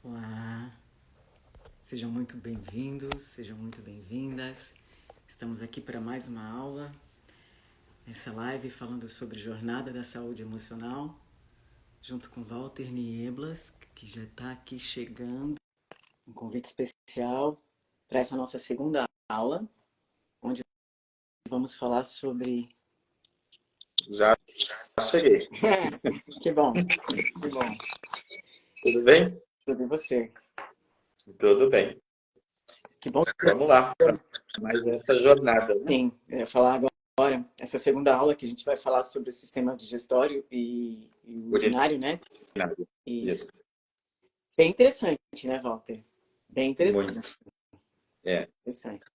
Olá, sejam muito bem-vindos, sejam muito bem-vindas. Estamos aqui para mais uma aula, essa live falando sobre Jornada da Saúde Emocional, junto com Walter Nieblas, que já está aqui chegando. Um convite especial para essa nossa segunda aula, onde vamos falar sobre... Já cheguei. Que bom, que bom. Tudo bem? Tudo e você? Tudo bem. Que bom. Vamos lá para mais essa jornada, né? Sim, eu ia falar agora, essa segunda aula que a gente vai falar sobre o sistema digestório e o urinário, né? Urinário. Isso. Isso. Bem interessante, né, Walter? Bem interessante. Muito. É. Interessante.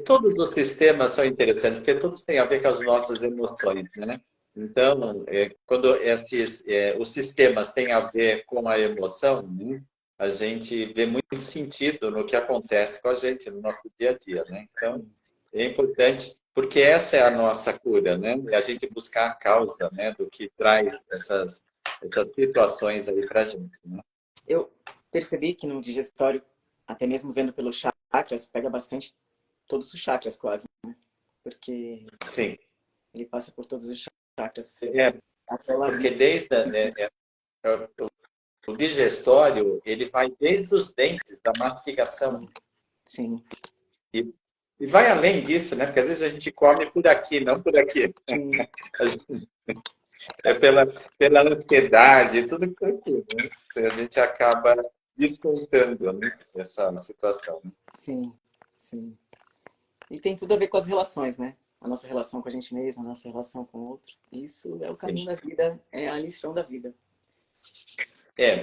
Todos os sistemas são interessantes, porque todos têm a ver com as nossas emoções, né? Então, quando os sistemas têm a ver com a emoção, né, a gente vê muito sentido no que acontece com a gente no nosso dia a dia, né? Então, é importante, porque essa é a nossa cura, né? É a gente buscar a causa, né, do que traz essas situações aí para a gente, né? Eu percebi que no digestório, até mesmo vendo pelos chakras, pega bastante todos os chakras quase, né? Porque Sim. ele passa por todos os chakras. Porque desde o digestório, ele vai desde os dentes, da mastigação. Sim. E vai além disso, né? Porque às vezes a gente come por aqui, não por aqui. Sim. É pela ansiedade, tudo por aqui, né? A gente acaba descontando, né, essa situação. Sim, sim. E tem tudo a ver com as relações, né? A nossa relação com a gente mesmo, a nossa relação com o outro. Isso é o caminho da vida, é a lição da vida.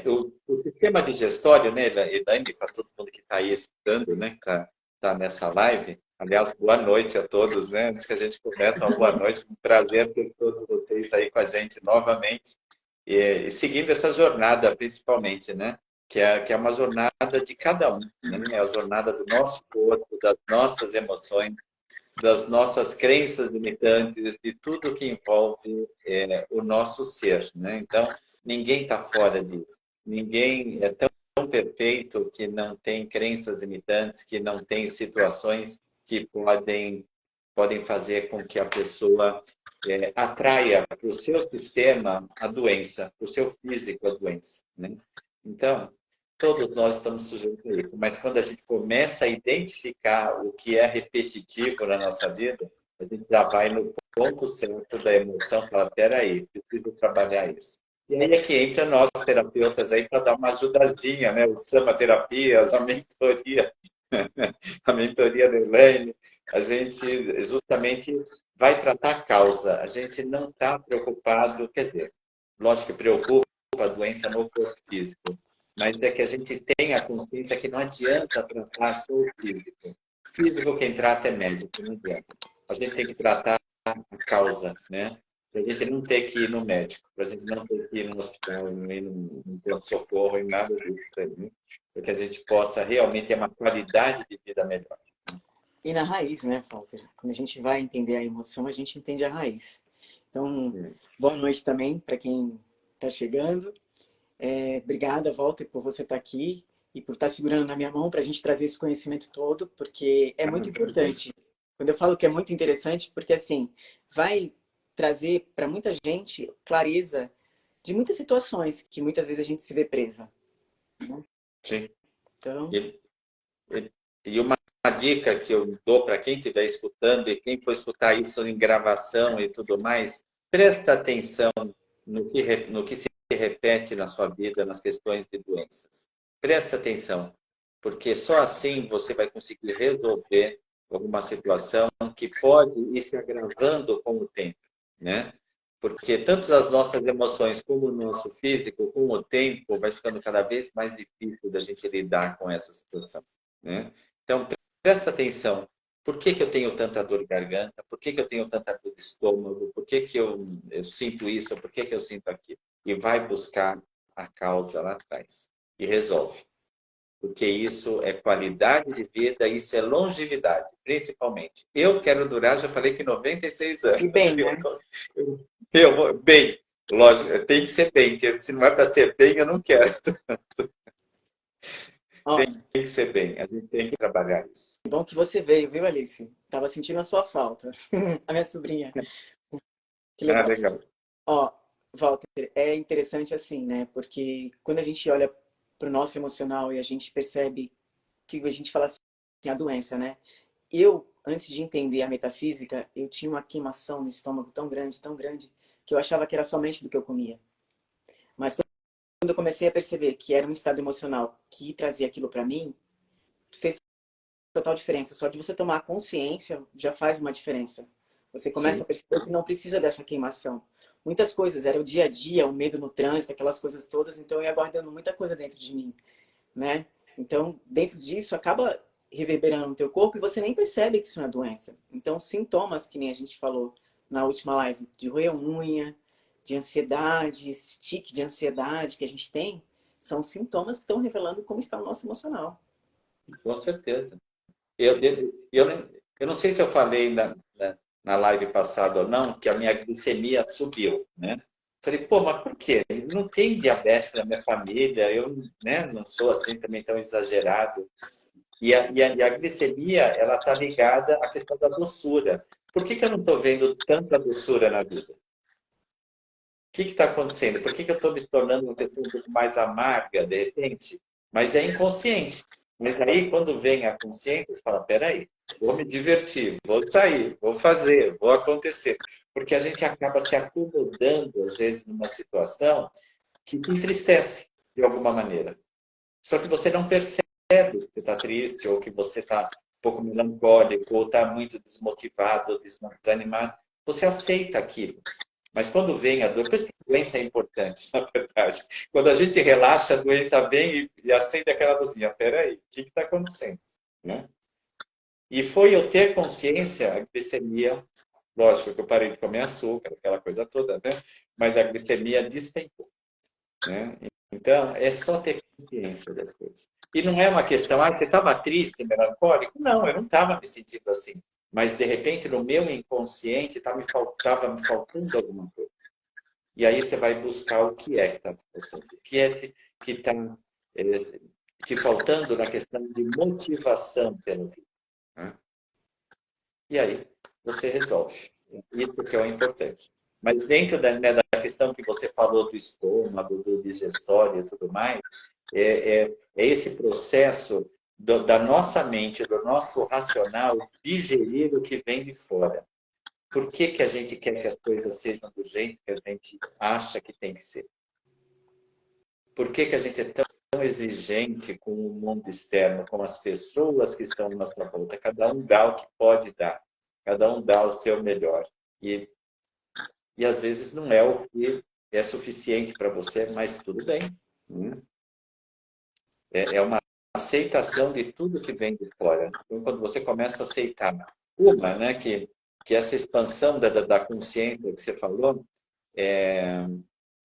O sistema digestório, né, Elaine, para todo mundo que está aí escutando, né, que está nessa live, aliás, boa noite a todos, né, antes que a gente comece, uma boa noite, um prazer ter todos vocês aí com a gente novamente, e seguindo essa jornada, principalmente, né, que é uma jornada de cada um, né, é a jornada do nosso corpo, das nossas emoções, das nossas crenças limitantes, de tudo que envolve o nosso ser, né, então, ninguém está fora disso. Ninguém é tão perfeito que não tem crenças limitantes, que não tem situações que podem fazer com que a pessoa atraia para o seu sistema a doença, para o seu físico a doença, né? Então, todos nós estamos sujeitos a isso. Mas quando a gente começa a identificar o que é repetitivo na nossa vida, a gente já vai no ponto certo da emoção e fala, peraí, preciso trabalhar isso. E aí é que entra nós, terapeutas, aí para dar uma ajudazinha, né? O Sama Terapias, a mentoria, a mentoria da Elaine, a gente justamente vai tratar a causa. A gente não está preocupado, quer dizer, lógico que preocupa a doença no corpo físico, mas é que a gente tem a consciência que não adianta tratar só o físico. Físico quem trata é médico, não adianta. A gente tem que tratar a causa, né? Para a gente não ter que ir no médico, para a gente não ter que ir no hospital, nem no pronto-socorro, e nada disso também, para que a gente possa realmente ter uma qualidade de vida melhor. E na raiz, né, Walter? Quando a gente vai entender a emoção, a gente entende a raiz. Então, boa noite também para quem está chegando. Obrigada, Walter, por você estar aqui e por estar segurando na minha mão para a gente trazer esse conhecimento todo, porque é muito importante. Quando eu falo que é muito interessante, porque assim, vai trazer para muita gente clareza de muitas situações que muitas vezes a gente se vê presa. Né? Sim. Então... E uma dica que eu dou para quem estiver escutando e quem for escutar isso em gravação e tudo mais, presta atenção no que se repete na sua vida, nas questões de doenças. Presta atenção, porque só assim você vai conseguir resolver alguma situação que pode ir se agravando com o tempo, né? Porque tanto as nossas emoções como o nosso físico, com o tempo, vai ficando cada vez mais difícil da gente lidar com essa situação, né? Então, presta atenção. Por que eu tenho tanta dor de garganta? Por que eu tenho tanta dor de estômago? Por que eu sinto isso? Por que eu sinto aquilo? E vai buscar a causa lá atrás. E resolve. Porque isso é qualidade de vida, isso é longevidade, principalmente. Eu quero durar, já falei que 96 anos. E bem, né? Bem, lógico, tem que ser bem, porque se não é para ser bem, eu não quero. Ó, tem que ser bem, a gente tem que trabalhar isso. que bom que você veio, viu, Alice? Tava sentindo a sua falta. A minha sobrinha. Que Ah, legal. legal. Ó, Walter, é interessante assim, né? Porque quando a gente olha para o nosso emocional e a gente percebe que a gente fala assim, a doença, né? Eu, antes de entender a metafísica, eu tinha uma queimação no estômago tão grande, que eu achava que era somente do que eu comia. Mas quando eu comecei a perceber que era um estado emocional que trazia aquilo para mim, fez total diferença. Só de você tomar consciência já faz uma diferença. Você começa Sim, a perceber que não precisa dessa queimação. Muitas coisas, era o dia a dia, o medo no trânsito, aquelas coisas todas, então eu ia guardando muita coisa dentro de mim, né? Então, dentro disso, acaba reverberando no teu corpo e você nem percebe que isso é uma doença. Então, sintomas, que nem a gente falou na última live, de roer unha, de ansiedade, esse tique de ansiedade que a gente tem, são sintomas que estão revelando como está o nosso emocional. com certeza. Eu não sei se eu falei na live passada ou não, que a minha glicemia subiu, né? Falei, pô, mas por quê? Não tem diabetes na minha família, eu, né, não sou assim também tão exagerado. E a glicemia, ela está ligada à questão da doçura. Por que eu não estou vendo tanta doçura na vida? O que está acontecendo? Por que eu estou me tornando uma pessoa um pouco mais amarga, de repente? Mas é inconsciente. Mas aí, quando vem a consciência, você fala, peraí, vou me divertir, vou sair, vou fazer, vou acontecer. Porque a gente acaba se acomodando, às vezes, numa situação que te entristece, de alguma maneira. Só que você não percebe que você está triste, ou que você está um pouco melancólico, ou está muito desmotivado, ou desanimado. Você aceita aquilo. Mas quando vem a dor, por isso que a doença é importante, na verdade. Quando a gente relaxa, a doença vem e acende aquela luzinha. Peraí, o que está acontecendo? Né? E foi eu ter consciência, a glicemia, lógico que eu parei de comer açúcar, aquela coisa toda, né? Mas a glicemia despencou. Né? Então, é só ter consciência das coisas. E não é uma questão, você estava triste, melancólico? Não, eu não estava me sentindo assim. Mas, de repente, no meu inconsciente, estava me faltando alguma coisa. E aí você vai buscar o que é que está faltando. O que é que está te faltando na questão de motivação pela vida. Né? E aí você resolve. Isso que é o importante. Mas dentro da questão que você falou do estômago, do digestório e tudo mais, é esse processo da nossa mente, do nosso racional, digerir o que vem de fora. Por que a gente quer que as coisas sejam do jeito que a gente acha que tem que ser? Por que a gente é tão exigente com o mundo externo, com as pessoas que estão à nossa volta? Cada um dá o que pode dar. Cada um dá o seu melhor. E às vezes não é o que é suficiente para você, mas tudo bem. É uma aceitação de tudo que vem de fora. Então, quando você começa a aceitar né, que essa expansão da consciência que você falou, é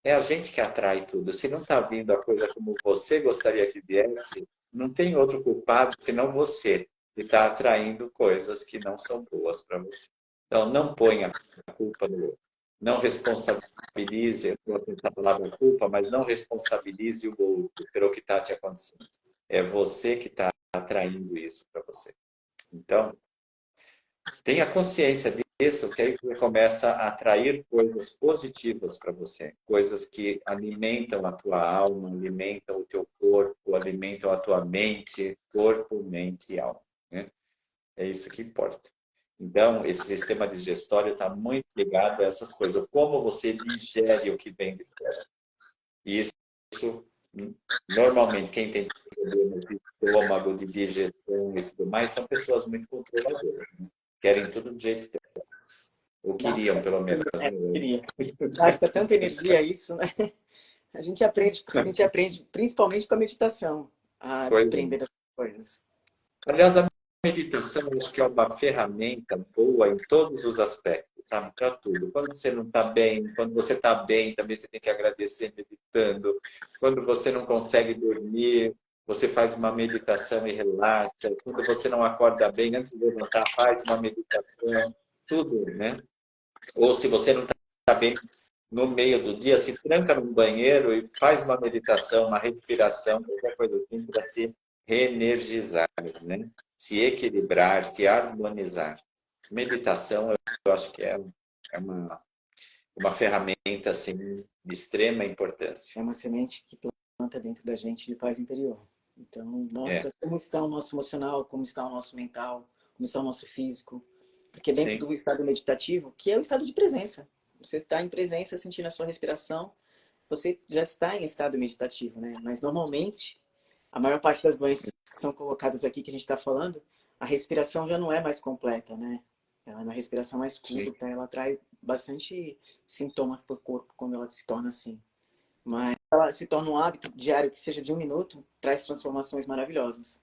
a gente que atrai tudo. Se não está vindo a coisa como você gostaria que viesse, não tem outro culpado senão você, que está atraindo coisas que não são boas para você. Então, não ponha a culpa no outro. Não responsabilize, eu gosto da palavra culpa, mas não responsabilize o outro pelo que está te acontecendo. É você que está atraindo isso para você. Então, tenha consciência disso, que aí você começa a atrair coisas positivas para você. Coisas que alimentam a tua alma, alimentam o teu corpo, alimentam a tua mente, corpo, mente e alma. Né? É isso que importa. Então, esse sistema digestório está muito ligado a essas coisas. Como você digere o que vem de fora. E isso, normalmente, quem tem problemas de estômago, de digestão e tudo mais, são pessoas muito controladoras. Né? Querem tudo do jeito que elas. Ou queriam, Gasta, pelo menos. queria. Gasta tanta energia isso, né? A gente aprende principalmente com a meditação, a Pois é. desprender das coisas. Aliás, a meditação eu acho que é uma ferramenta boa em todos os aspectos, sabe? Para tudo. Quando você não está bem, quando você está bem, também você tem que agradecer meditando. Quando você não consegue dormir, você faz uma meditação e relaxa. Quando você não acorda bem, antes de levantar, faz uma meditação. Tudo, né? Ou se você não está bem no meio do dia, se tranca num banheiro e faz uma meditação, uma respiração, qualquer coisa assim, para se reenergizar, né? Se equilibrar, se harmonizar. Meditação, eu acho que é uma ferramenta assim, de extrema importância. É uma semente que planta dentro da gente de paz interior. Então, É, mostra como está o nosso emocional, como está o nosso mental, como está o nosso físico. Porque dentro sim, do estado meditativo, que é o estado de presença, você está em presença, sentindo a sua respiração, você já está em estado meditativo, né? Mas normalmente, a maior parte das doenças que são colocadas aqui, que a gente está falando, a respiração já não é mais completa, né? Ela é uma respiração mais sim. curta, ela traz bastante sintomas para o corpo quando ela se torna assim. Mas ela se torna um hábito diário que seja de 1 minuto, traz transformações maravilhosas.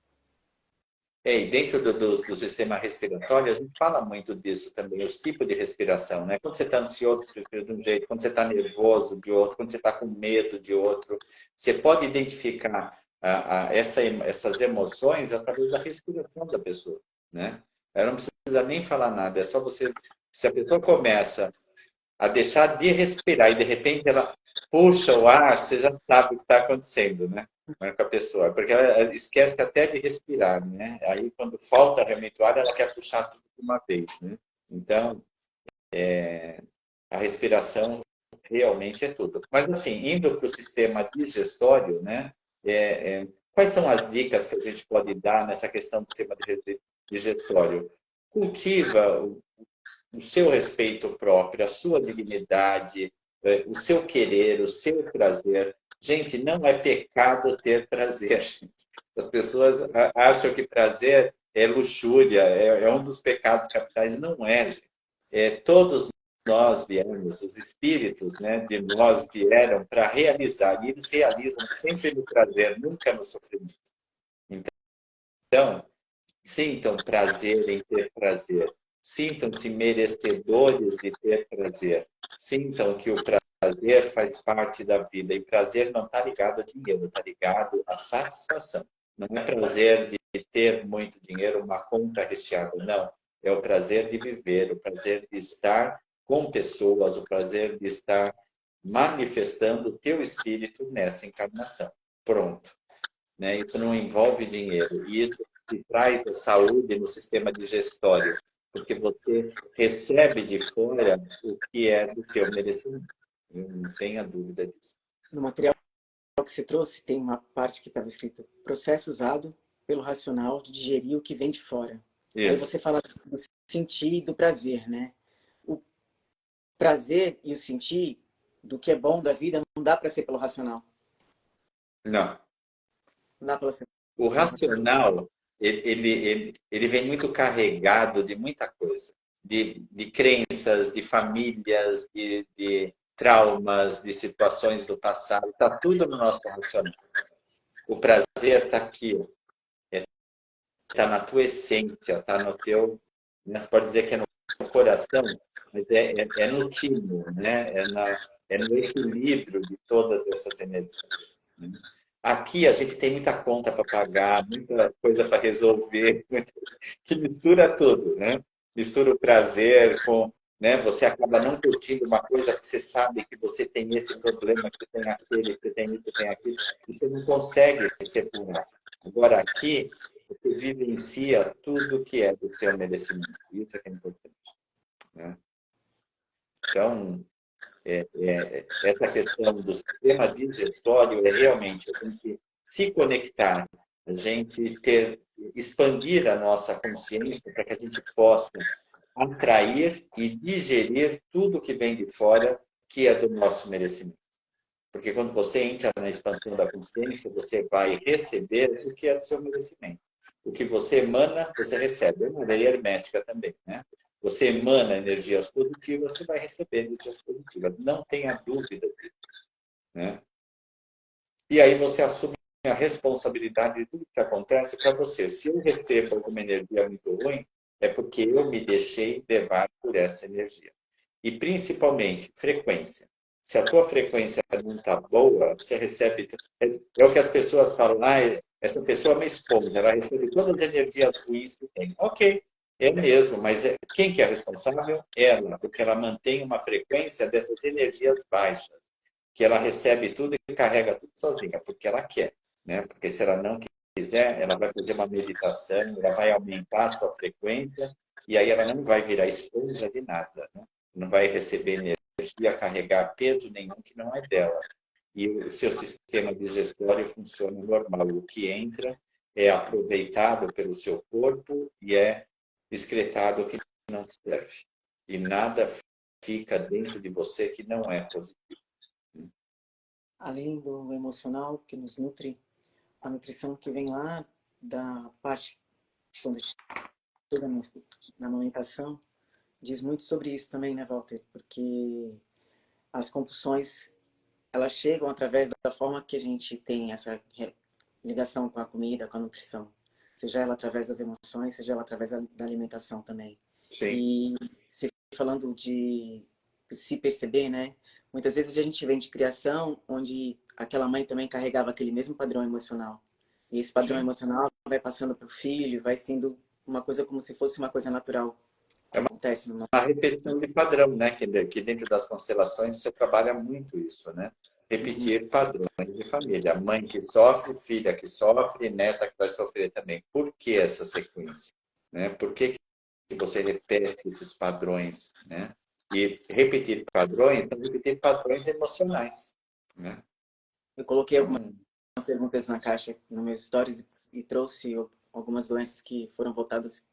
E dentro do sistema respiratório, a gente fala muito disso também, os tipos de respiração, né? Quando você está ansioso, você respira de um jeito, quando você está nervoso, de outro, quando você está com medo, de outro. Você pode identificar essas emoções através da respiração da pessoa, né? Ela não precisa nem falar nada, é só você... Se a pessoa começa a deixar de respirar e de repente ela puxa o ar, você já sabe o que está acontecendo, né? Com a pessoa, porque ela esquece até de respirar, né? Aí quando falta realmente o ar, ela quer puxar tudo de uma vez, né? Então, a respiração realmente é tudo. Mas assim, indo para o sistema digestório, né? Quais são as dicas que a gente pode dar nessa questão do sistema digestório? Cultiva o seu respeito próprio, a sua dignidade, o seu querer, o seu prazer. Gente, não é pecado ter prazer. Gente. As pessoas acham que prazer é luxúria, é um dos pecados capitais. Não é, gente. Todos nós viemos, os espíritos, né, de nós vieram para realizar, e eles realizam sempre no prazer, nunca no sofrimento. Então, sintam prazer em ter prazer. Sintam-se merecedores de ter prazer. Sintam que o prazer faz parte da vida. E prazer não está ligado a dinheiro, está ligado à satisfação. Não é prazer de ter muito dinheiro, uma conta recheada. Não. É o prazer de viver, o prazer de estar com pessoas, o prazer de estar manifestando o teu espírito nessa encarnação. Pronto. Né? Isso não envolve dinheiro. E isso te traz a saúde no sistema digestório, porque você recebe de fora o que é do teu merecimento. Não tenha dúvida disso. No material que você trouxe, tem uma parte que estava escrito processo usado pelo racional de digerir o que vem de fora. Aí Isso. você fala do sentir e do prazer, né? O prazer e o sentir do que é bom da vida não dá para ser pelo racional. Não. Não dá para ser O pelo racional. racional, ele vem muito carregado de muita coisa. De crenças, de famílias, de traumas, de situações do passado. Está tudo no nosso racional. O prazer está aqui, está na tua essência, está no teu... Você pode dizer que é no coração, mas é no timo, né? É no equilíbrio de todas essas energias. Né? Aqui a gente tem muita conta para pagar, muita coisa para resolver, que mistura tudo, né? Mistura o prazer com... Né? Você acaba não curtindo uma coisa porque você sabe que você tem esse problema, que você tem aquele, que você tem isso, que tem aquilo, e você não consegue separar. Agora, aqui, você vivencia tudo que é do seu merecimento. Isso é que é importante. Né? Então, essa questão do sistema digestório é realmente a gente se conectar, a gente expandir a nossa consciência para que a gente possa atrair e digerir tudo que vem de fora que é do nosso merecimento. Porque quando você entra na expansão da consciência, você vai receber o que é do seu merecimento. O que você emana, você recebe. É uma lei hermética também, né? Você emana energias positivas, você vai receber energias positivas. Não tenha dúvida disso. Né? E aí você assume a responsabilidade de tudo que acontece para você. Se eu recebo alguma energia muito ruim, é porque eu me deixei levar por essa energia. E principalmente, frequência. Se a tua frequência não está boa, você recebe... É o que as pessoas falam, essa pessoa me expõe, ela recebe todas as energias ruins que tem. Ok, é mesmo, mas quem que é responsável? Ela, porque ela mantém uma frequência dessas energias baixas, que ela recebe tudo e carrega tudo sozinha, porque ela quer. Né? Porque se ela não quiser, ela vai fazer uma meditação, ela vai aumentar a sua frequência, e aí ela não vai virar esponja de nada, né? Não vai receber energia, carregar peso nenhum que não é dela. E o seu sistema digestório funciona normal. O que entra é aproveitado pelo seu corpo e é excretado o que não serve. E nada fica dentro de você que não é positivo. Além do emocional que nos nutre, a nutrição que vem lá da parte, quando chega na amamentação, diz muito sobre isso também, né, Walter? Porque as compulsões, elas chegam através da forma que a gente tem essa ligação com a comida, com a nutrição. Seja ela através das emoções, seja ela através da alimentação também. Sim. E se falando de se perceber, né? Muitas vezes a gente vem de criação onde aquela mãe também carregava aquele mesmo padrão emocional. E esse padrão emocional vai passando para o filho, vai sendo uma coisa como se fosse uma coisa natural. Acontece numa... A repetição de padrão, né? Que dentro das constelações você trabalha muito isso, né? Repetir padrões de família. A mãe que sofre, filha que sofre, neta que vai sofrer também. Por que essa sequência? Né? Por que você repete esses padrões? Né? E repetir padrões são repetir padrões emocionais. Né? Eu coloquei algumas perguntas na caixa, no meus stories, e trouxe algumas doenças que foram voltadas,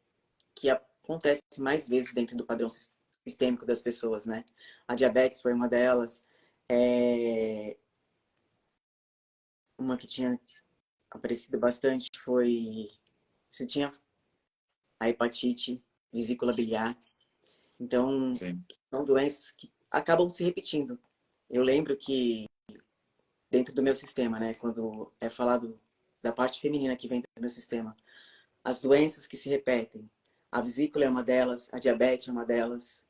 que acontece mais vezes dentro do padrão sistêmico das pessoas, né? A diabetes foi uma delas. Uma que tinha aparecido bastante foi... Se tinha a hepatite, vesícula biliar. Então, Sim. São doenças que acabam se repetindo. Eu lembro que dentro do meu sistema, né? Quando é falado da parte feminina que vem do meu sistema, as doenças que se repetem, a vesícula é uma delas, a diabetes é uma delas.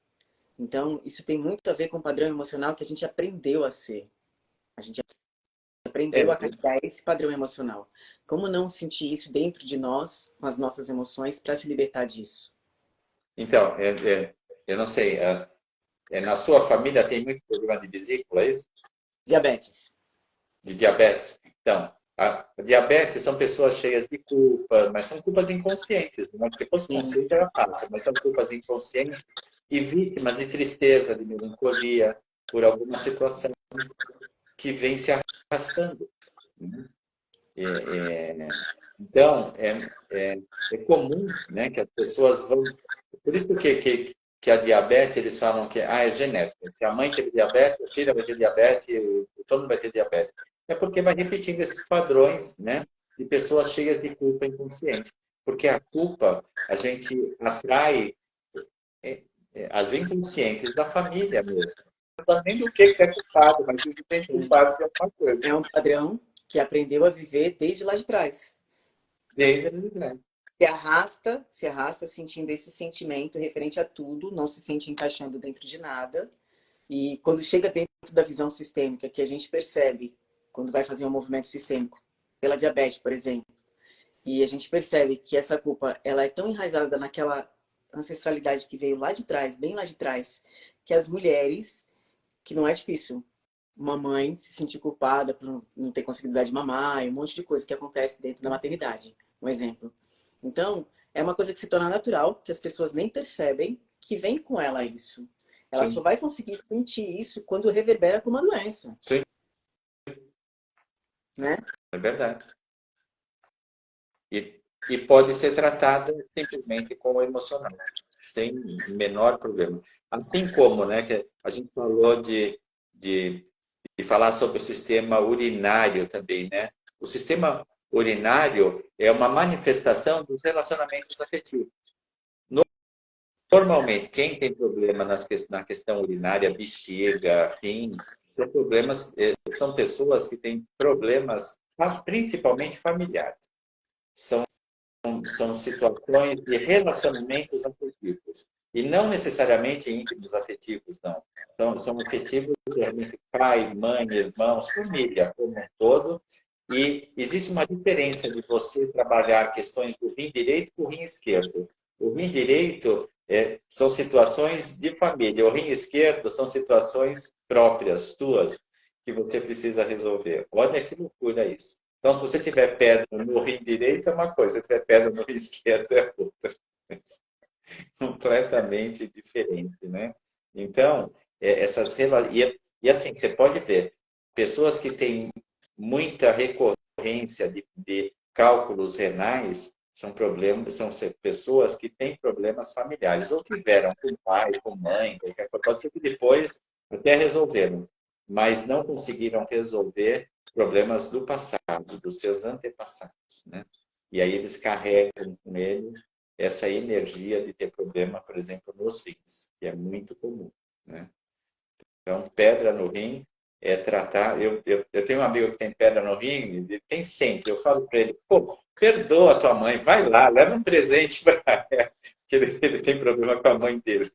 Então, isso tem muito a ver com o padrão emocional que a gente aprendeu a ser. A gente aprendeu a carregar esse padrão emocional. Como não sentir isso dentro de nós, com as nossas emoções, para se libertar disso? Então, eu não sei, na sua família tem muito problema de vesícula, é isso? Diabetes. De diabetes. Então, a diabetes são pessoas cheias de culpa, mas são culpas inconscientes. Não? Se fosse consciente era fácil, mas são culpas inconscientes e vítimas de tristeza, de melancolia, por alguma situação que vem se arrastando. Né? Então, é comum, né, que as pessoas vão... Por isso que a diabetes, eles falam que é genética. Se a mãe teve diabetes, a filha vai ter diabetes, todo mundo vai ter diabetes. É porque vai repetindo esses padrões, né, de pessoas cheias de culpa inconsciente. Porque a culpa, a gente atrai as inconscientes da família mesmo. Não sabe nem do que é culpado, mas se sente culpado de alguma coisa. É um padrão que aprendeu a viver desde lá de trás. Desde lá de trás. Se arrasta sentindo esse sentimento referente a tudo, não se sente encaixando dentro de nada. E quando chega dentro da visão sistêmica, que a gente percebe, quando vai fazer um movimento sistêmico, pela diabetes, por exemplo, e a gente percebe que essa culpa ela é tão enraizada naquela ancestralidade que veio lá de trás, bem lá de trás, que as mulheres, que não é difícil, uma mãe se sentir culpada por não ter conseguido dar de mamar, e um monte de coisa que acontece dentro da maternidade, um exemplo. Então, é uma coisa que se torna natural, que as pessoas nem percebem que vem com ela isso. Ela só vai conseguir sentir isso quando reverbera com uma doença. Sim. Né? É verdade. E pode ser tratada simplesmente com o emocional, sem menor problema. Assim como, né, que a gente falou de falar sobre o sistema urinário também, né? O sistema urinário é uma manifestação dos relacionamentos afetivos. Normalmente, quem tem problema na questão urinária, bexiga, rim, são pessoas que têm problemas principalmente familiares. São situações de relacionamentos afetivos. E não necessariamente íntimos afetivos, não. São afetivos realmente pai, mãe, irmãos, família como um todo. E existe uma diferença de você trabalhar questões do rim direito com o rim esquerdo. O rim direito são situações de família. O rim esquerdo são situações próprias, tuas, que você precisa resolver. Olha que loucura isso. Então, se você tiver pedra no rim direito, é uma coisa, se tiver pedra no rim esquerdo, é outra. Completamente diferente, né? Então, e assim, você pode ver, pessoas que têm muita recorrência de cálculos renais são problemas, são pessoas que têm problemas familiares, ou tiveram com pai, com mãe, qualquer coisa. Pode ser que depois até resolveram, mas não conseguiram resolver problemas do passado, dos seus antepassados, né? E aí eles carregam com ele essa energia de ter problema, por exemplo, nos rins, que é muito comum, né? Então, pedra no rim é tratar... Eu tenho um amigo que tem pedra no rim, ele tem sempre. Eu falo para ele, pô, perdoa a tua mãe, vai lá, leva um presente para ela, que ele tem problema com a mãe dele.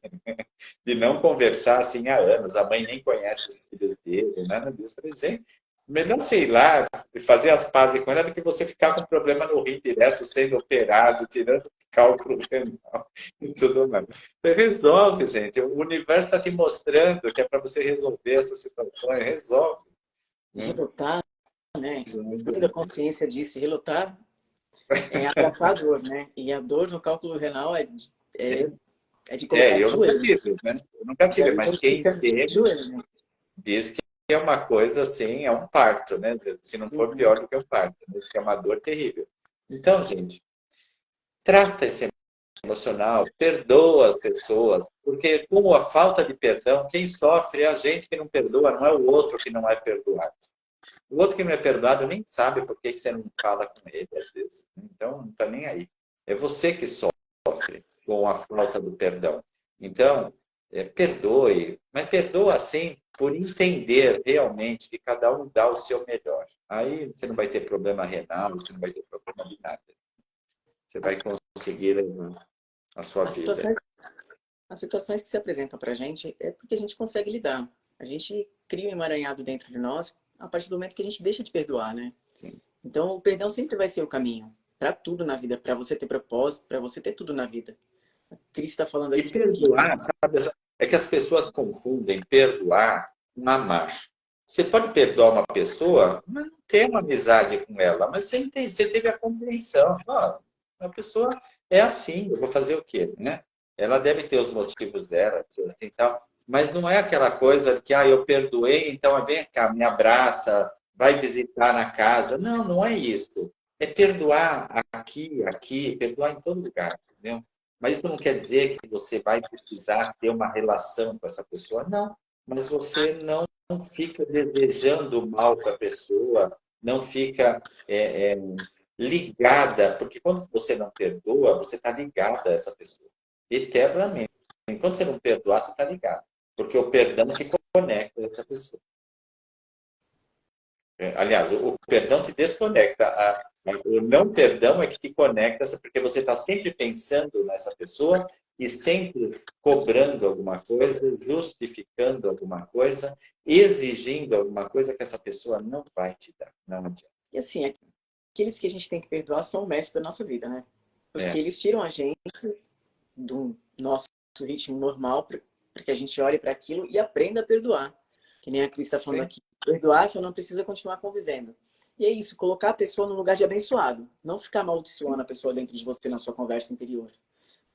De não conversar assim há anos, a mãe nem conhece os filhos dele, nada disso. Eu falei, gente, melhor, sei lá, fazer as pazes com ela do que você ficar com problema no rim direto, sendo operado, tirando cálculo renal e tudo mais. Resolve, gente. O universo está te mostrando que é para você resolver essas situações. Resolve. Relutar, né? Tendo a consciência disso, relutar é abraçar a dor, né? E a dor no cálculo renal é de colocar no Eu nunca joelho. tive, né? Eu nunca E tive, aí mas vamos quem ficando de teve joelho, né? diz que é uma coisa assim, é um parto, né? Se não for Uhum. pior do que um parto, né? Diz que é uma dor terrível. Então, gente, trata esse emocional, perdoa as pessoas, porque com a falta de perdão, quem sofre é a gente que não perdoa, não é o outro que não é perdoado. O outro que não é perdoado nem sabe por que você não fala com ele, às vezes. Então, não está nem aí. É você que sofre com a falta do perdão. Então, perdoe, mas perdoa assim por entender realmente que cada um dá o seu melhor. Aí você não vai ter problema renal, você não vai ter problema de nada. Você vai conseguir levar a sua As vida. situações, as situações que se apresentam para a gente é porque a gente consegue lidar. A gente cria um emaranhado dentro de nós a partir do momento que a gente deixa de perdoar, né? Sim. Então, o perdão sempre vai ser o caminho para tudo na vida, para você ter propósito, para você ter tudo na vida. A Cris está falando E aqui que perdoar, sabe? É que as pessoas confundem perdoar com amar. Você pode perdoar uma pessoa, mas não ter uma amizade com ela. Mas você teve a compreensão. Ó, a pessoa é assim, eu vou fazer o quê? Né? Ela deve ter os motivos dela, assim, tal. Mas não é aquela coisa de que eu perdoei, então vem cá, me abraça, vai visitar na casa. Não, não é isso. É perdoar aqui, perdoar em todo lugar, entendeu? Mas isso não quer dizer que você vai precisar ter uma relação com essa pessoa, não. Mas você não fica desejando mal para a pessoa, não fica ligada, porque quando você não perdoa, você está ligada a essa pessoa eternamente. Enquanto você não perdoar, você está ligado, porque o perdão te conecta a essa pessoa. Aliás, o perdão te desconecta. O não perdão é que te conecta, porque você está sempre pensando nessa pessoa e sempre cobrando alguma coisa, justificando alguma coisa, exigindo alguma coisa que essa pessoa não vai te dar. Não adianta. e assim, aqueles que a gente tem que perdoar são o mestre da nossa vida, né? Porque É, eles tiram a gente do nosso ritmo normal para que a gente olhe para aquilo e aprenda a perdoar. Que nem a Cris está falando sim. aqui. Perdoar só não precisa continuar convivendo. E é isso, colocar a pessoa no lugar de abençoado. Não ficar amaldiçoando a pessoa dentro de você na sua conversa interior.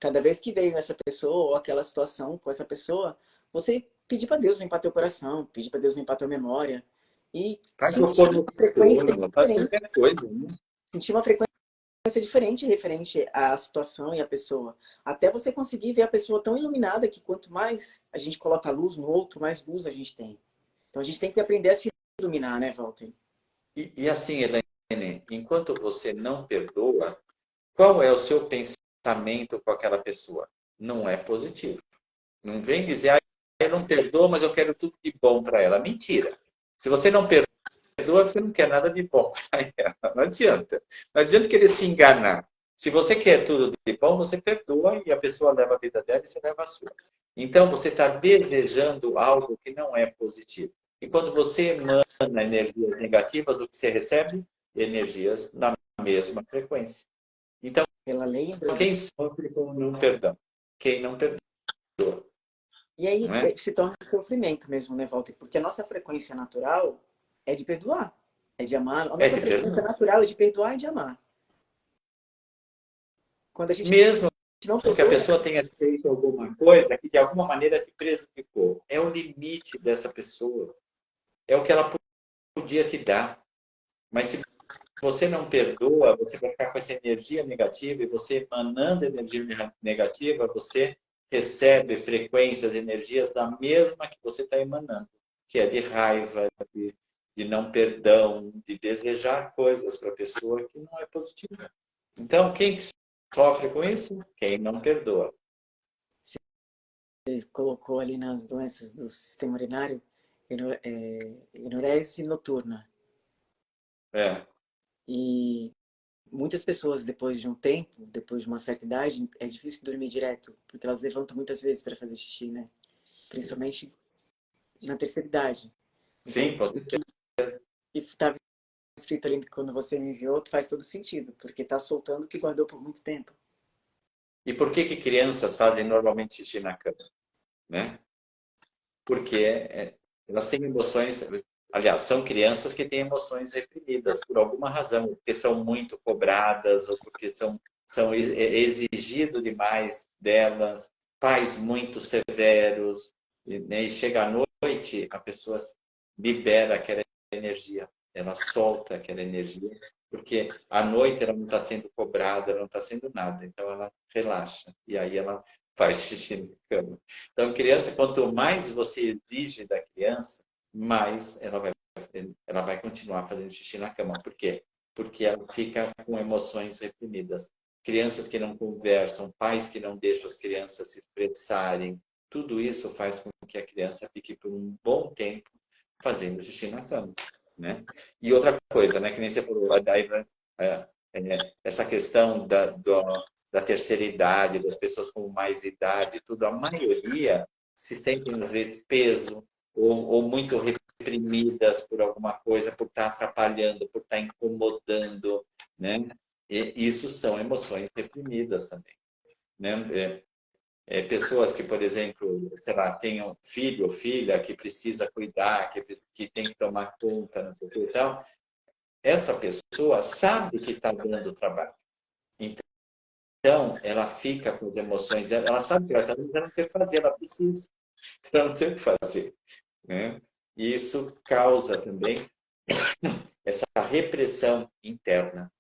Cada vez que veio essa pessoa ou aquela situação com essa pessoa, você pedir para Deus limpar teu coração, pedir para Deus limpar tua memória e Faz sentir uma frequência oponopono, faz diferente. qualquer coisa. Né? Sentir uma frequência diferente referente à situação e à pessoa. Até você conseguir ver a pessoa tão iluminada que quanto mais a gente coloca luz no outro, mais luz a gente tem. Então a gente tem que aprender a se iluminar, né, Walter? E assim, Helene, enquanto você não perdoa, qual é o seu pensamento com aquela pessoa? Não é positivo. Não vem dizer, eu não perdoo, mas eu quero tudo de bom para ela. Mentira. Se você não perdoa, você não quer nada de bom para ela. Não adianta. Não adianta querer se enganar. Se você quer tudo de bom, você perdoa e a pessoa leva a vida dela e você leva a sua. Então, você está desejando algo que não é positivo. E quando você emana energias negativas, o que você recebe? Energias na mesma frequência. Então, Pela lei quem sofre com o não perdão? Quem não perdoa, e aí não é? se torna um sofrimento mesmo, né, Walter? Porque a nossa frequência natural é de perdoar. É de amar. A É nossa de tendência perdoar. natural é de perdoar e de amar. Quando a gente Mesmo não que a perdoa, pessoa tenha feito alguma coisa que de alguma maneira te prejudicou, é o limite dessa pessoa. É o que ela podia te dar. Mas se você não perdoa, você vai ficar com essa energia negativa e você emanando energia negativa, você recebe frequências, energias da mesma que você está emanando, que é de raiva, de não perdão, de desejar coisas para a pessoa que não é positiva. Então, quem sofre com isso? Quem não perdoa. você colocou ali nas doenças do sistema urinário, enurese noturna. É. E muitas pessoas, depois de um tempo, depois de uma certa idade, é difícil dormir direto, porque elas levantam muitas vezes para fazer xixi, né? Principalmente na terceira idade. Então, Sim, com certeza. o que estava escrito ali quando você me enviou faz todo sentido, porque está soltando o que guardou por muito tempo. E por que que crianças fazem normalmente xixi na cama? Né? Porque elas têm emoções, aliás, são crianças que têm emoções reprimidas por alguma razão, porque são muito cobradas ou porque são exigido demais delas, pais muito severos, né? E chega à noite, a pessoa libera aquela energia, ela solta aquela energia, porque à noite ela não está sendo cobrada, ela não está sendo nada, então ela relaxa, e aí ela faz xixi na cama. Então, criança, quanto mais você exige da criança, mais ela vai continuar fazendo xixi na cama. Por quê? Porque ela fica com emoções reprimidas. Crianças que não conversam, pais que não deixam as crianças se expressarem, tudo isso faz com que a criança fique por um bom tempo fazendo xixi na cama, né? E outra coisa, né, que nem você falou, essa questão da terceira idade, das pessoas com mais idade, tudo, a maioria se sentem, às vezes, peso ou muito reprimidas por alguma coisa, por estar atrapalhando, por estar incomodando, né? E isso são emoções reprimidas também, né? Pessoas que, por exemplo, sei lá, tenham filho ou filha que precisa cuidar, que tem que tomar conta, não sei o que e tal, essa pessoa sabe que está dando trabalho. Então, ela fica com as emoções dela, ela sabe que ela está dando, ela não tem o que fazer, ela precisa, ela não tem o que fazer, né? E isso causa também essa repressão interna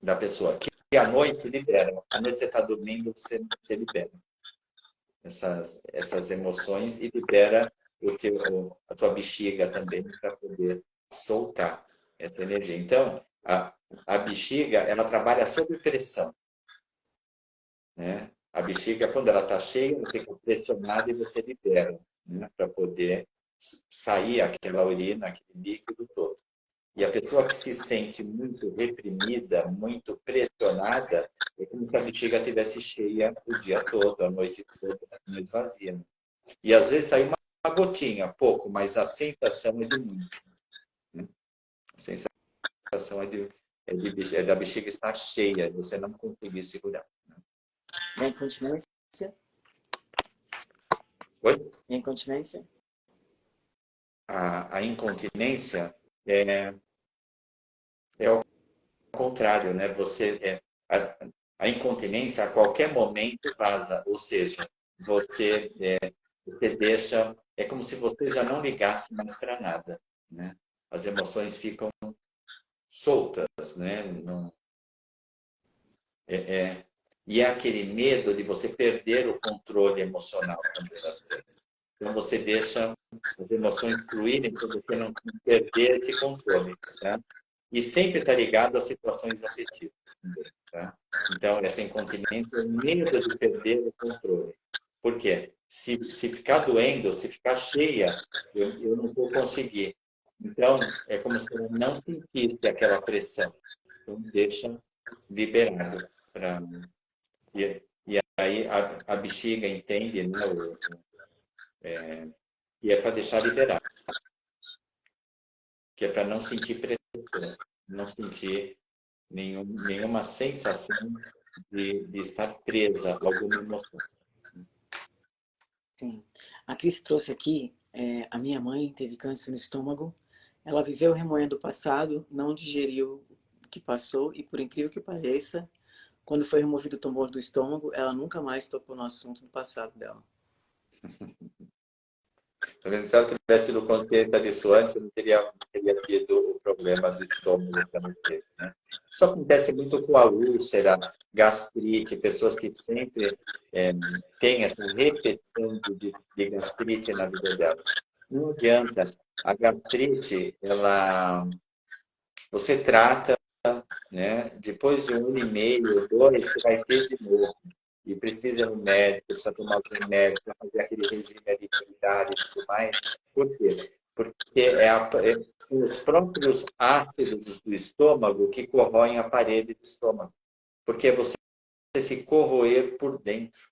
da pessoa, que à noite libera. À noite você está dormindo, você libera essas emoções e libera a tua bexiga também para poder soltar essa energia. Então, a bexiga, ela trabalha sob pressão, né? A bexiga, quando ela está cheia, ela fica pressionada e você libera, né? Para poder sair aquela urina, aquele líquido todo. E a pessoa que se sente muito reprimida, muito pressionada, é como se a bexiga estivesse cheia o dia todo, a noite toda, não esvazia. E às vezes sai uma gotinha, pouco, mas a sensação é de muito, né? A sensação é da bexiga estar cheia, você não conseguir segurar. E a incontinência? Oi? E a incontinência? A incontinência é ao contrário, né? A incontinência a qualquer momento vaza, ou seja, você deixa, é como se você já não ligasse mais para nada, né? As emoções ficam soltas, né? Não, é, é, e é aquele medo de você perder o controle emocional também das coisas. Então você deixa as emoções fluírem para você não perder esse controle, tá? E sempre está ligado às situações afetivas também, tá? Então, essa incontinência é o medo de perder o controle. Por quê? Se ficar doendo, se ficar cheia, eu não vou conseguir. Então, é como se eu não sentisse aquela pressão. Então, deixa liberado. E aí a bexiga entende, né? E é para deixar liberado. Que é para não sentir pressão, não sentir nenhuma sensação de estar presa a alguma emoção. Sim. A Cris trouxe aqui, a minha mãe teve câncer no estômago Ela viveu remoendo o passado, não digeriu o que passou e, por incrível que pareça, quando foi removido o tumor do estômago, ela nunca mais tocou no assunto do passado dela. Tá vendo? Se ela tivesse tido consciência disso antes, eu não teria tido o problema do estômago que ela teve, né? Isso acontece muito com a úlcera, gastrite, pessoas que sempre têm essa repetição de gastrite na vida dela. Não adianta. A gastrite, você trata, né? Depois de 1 ano e meio, 2, você vai ter de novo. E precisa ir no médico, precisa tomar algum remédio, para fazer aquele regime de atividade e tudo mais. Por quê? Porque os próprios ácidos do estômago que corroem a parede do estômago. Porque é você se corroer por dentro.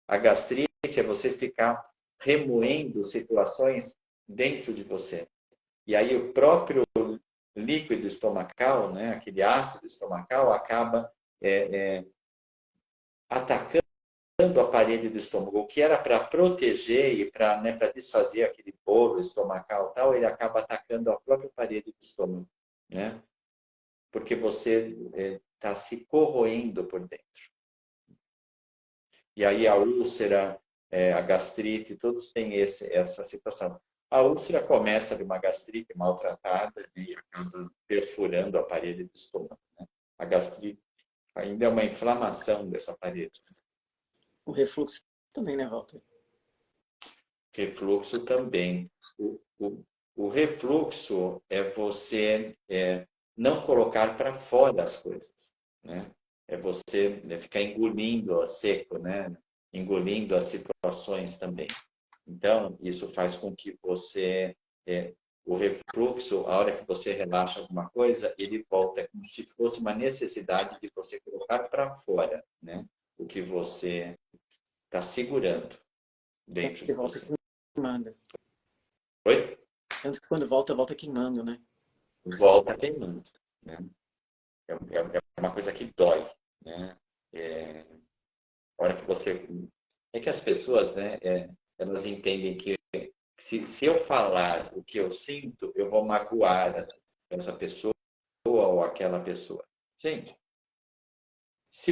A gastrite é você ficar remoendo situações dentro de você. E aí o próprio líquido estomacal, né, aquele ácido estomacal, acaba atacando a parede do estômago. O que era para proteger e para desfazer aquele bolo estomacal, tal, ele acaba atacando a própria parede do estômago, né? Porque você está se corroendo por dentro. E aí a úlcera, a gastrite, todos têm essa situação. A úlcera começa de uma gastrite maltratada e acaba perfurando a parede do estômago, né? A gastrite ainda é uma inflamação dessa parede. O refluxo também, né, Walter? Refluxo também. O refluxo é você não colocar para fora as coisas, né? É você ficar engolindo a seco, né? Engolindo as situações também. Então, isso faz com que você... o refluxo, a hora que você relaxa alguma coisa, ele volta como se fosse uma necessidade de você colocar para fora, né? O que você está segurando Tanto dentro que de volta você. queimando. Oi? Tanto que quando volta, volta queimando, né? Volta queimando, né? É uma coisa que dói, né? A hora que você... É que as pessoas, né, elas entendem que se eu falar o que eu sinto, eu vou magoar essa pessoa ou aquela pessoa. Gente, se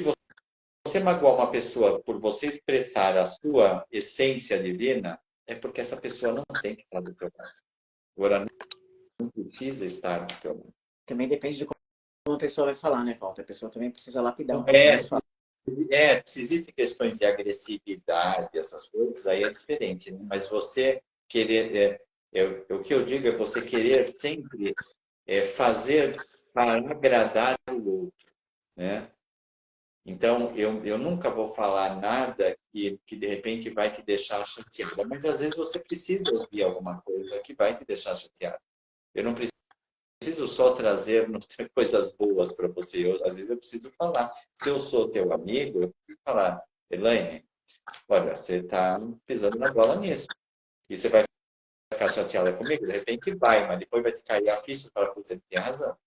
você magoar uma pessoa por você expressar a sua essência divina, é porque essa pessoa não tem que estar do teu lado. Agora, não precisa estar do teu lado. Também depende de como a pessoa vai falar, né, Walter? A pessoa também precisa lapidar um pouquinho É, as falas. se existem questões de agressividade, essas coisas, aí é diferente, né? Mas você querer, o que eu digo é você querer sempre fazer para agradar o outro, né? Então, eu nunca vou falar nada que de repente vai te deixar chateada, mas às vezes você precisa ouvir alguma coisa que vai te deixar chateada. Eu não preciso só trazer coisas boas para você. Às vezes eu preciso falar. Se eu sou teu amigo, eu preciso falar, Elaine, olha, você está pisando na bola nisso. E você vai ficar chateada comigo? De repente vai, mas depois vai te cair a ficha para você ter razão.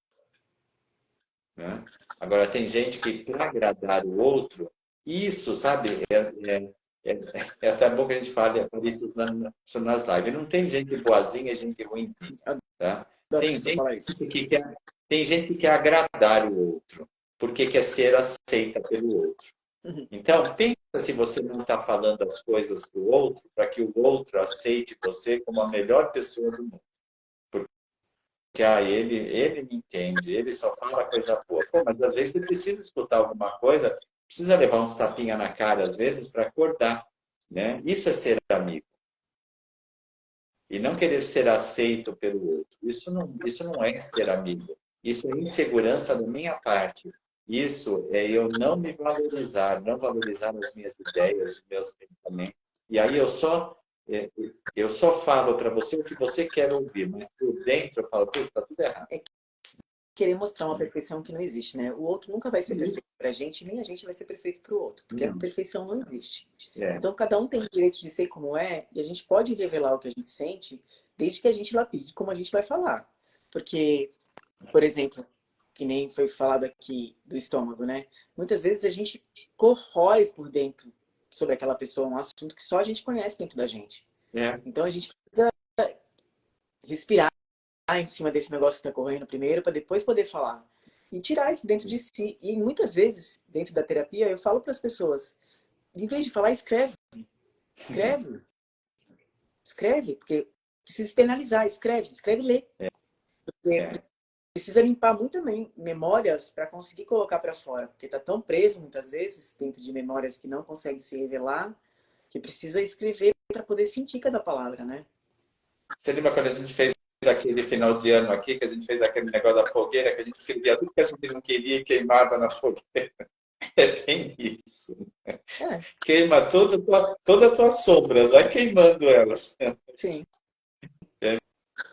Né? Agora, tem gente que, para agradar o outro, isso, sabe, é até bom que a gente fale isso nas lives. Não tem gente boazinha e gente ruimzinha. Tá? Adoro a Tem pessoa gente falar isso. que quer, tem gente que quer agradar o outro, porque quer ser aceita pelo outro. Uhum. Então, pensa se você não está falando as coisas para o outro, para que o outro aceite você como a melhor pessoa do mundo. Porque ele me entende, ele só fala coisa boa. Pô, mas às vezes você precisa escutar alguma coisa, precisa levar uns tapinha na cara, às vezes, para acordar. Né? Isso é ser amigo. E não querer ser aceito pelo outro. Isso não é ser amigo. Isso é insegurança da minha parte. Isso é eu não me valorizar, não valorizar as minhas ideias, os meus pensamentos. E aí eu só falo para você o que você quer ouvir, mas por dentro eu falo, puxa, está tudo errado. É querer mostrar uma perfeição que não existe, né? O outro nunca vai ser Sim. perfeito pra gente, nem a gente vai ser perfeito pro outro, porque a Não. perfeição não existe. É. Então, cada um tem o direito de ser como é, e a gente pode revelar o que a gente sente, desde que a gente lapide como a gente vai falar. Porque, por exemplo, que nem foi falado aqui do estômago, né? Muitas vezes a gente corrói por dentro sobre aquela pessoa um assunto que só a gente conhece dentro da gente. É. Então, a gente precisa respirar em cima desse negócio que está correndo primeiro, para depois poder falar. E tirar isso dentro de si. E muitas vezes, dentro da terapia, eu falo para as pessoas, em vez de falar, escreve. Escreve. Escreve, porque precisa externalizar. Escreve, escreve e lê. Porque precisa limpar muito memórias para conseguir colocar para fora. Porque está tão preso, muitas vezes, dentro de memórias que não consegue se revelar, que precisa escrever para poder sentir cada palavra, né? Você lembra quando a gente fez aquele final de ano aqui, que a gente fez aquele negócio da fogueira, que a gente escrevia tudo que a gente não queria e queimava na fogueira? É bem isso. É. Queima todas as tuas sombras, vai queimando elas. Sim. É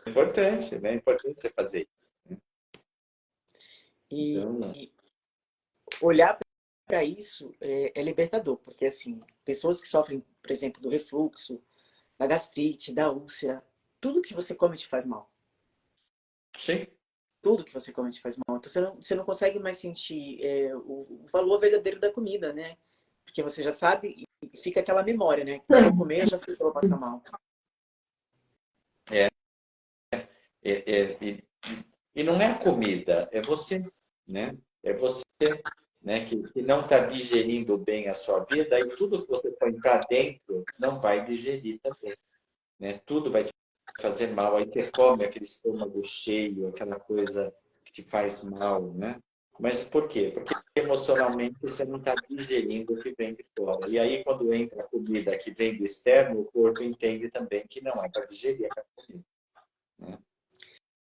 importante, né? É importante você fazer isso. E, Então, e olhar para isso é libertador, porque assim, pessoas que sofrem, por exemplo, do refluxo, da gastrite, da úlcera, tudo que você come te faz mal. sim. Tudo que você come te faz mal. Então você não consegue mais sentir o valor verdadeiro da comida, né? Porque você já sabe e fica aquela memória, né? Quando eu comer, eu já sei que eu vou passar mal. E não é a comida, é você, né? É você, né, que não está digerindo bem a sua vida e tudo que você põe para dentro não vai digerir também, né? Tudo vai te fazer mal. Aí você come aquele estômago cheio, aquela coisa que te faz mal, né? Mas por quê? Porque emocionalmente você não está digerindo o que vem de fora. E aí, quando entra a comida que vem do externo, o corpo entende também que não é para digerir aquela comida, né?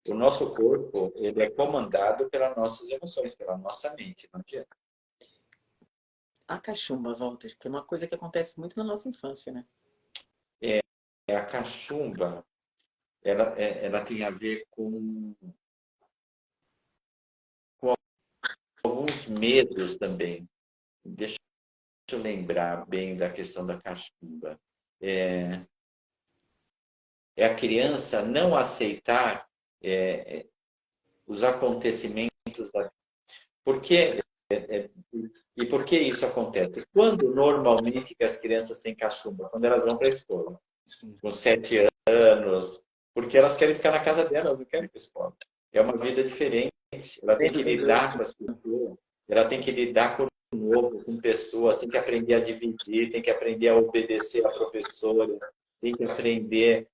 O nosso corpo, ele é comandado pelas nossas emoções, pela nossa mente, não adianta. A cachumba, Walter, que é uma coisa que acontece muito na nossa infância, né? A cachumba, ela tem a ver com alguns medos também. Deixa eu lembrar bem da questão da cachumba. É a criança não aceitar os acontecimentos da vida. Por que, e por que isso acontece? Quando normalmente que as crianças têm cachumba? Quando elas vão para a escola, Sim. com 7 anos, porque elas querem ficar na casa delas, não querem ir para a escola. É uma vida diferente. Ela tem que lidar com as pessoas, ela tem que lidar com o novo, com pessoas, tem que aprender a dividir, tem que aprender a obedecer a professora, tem que aprender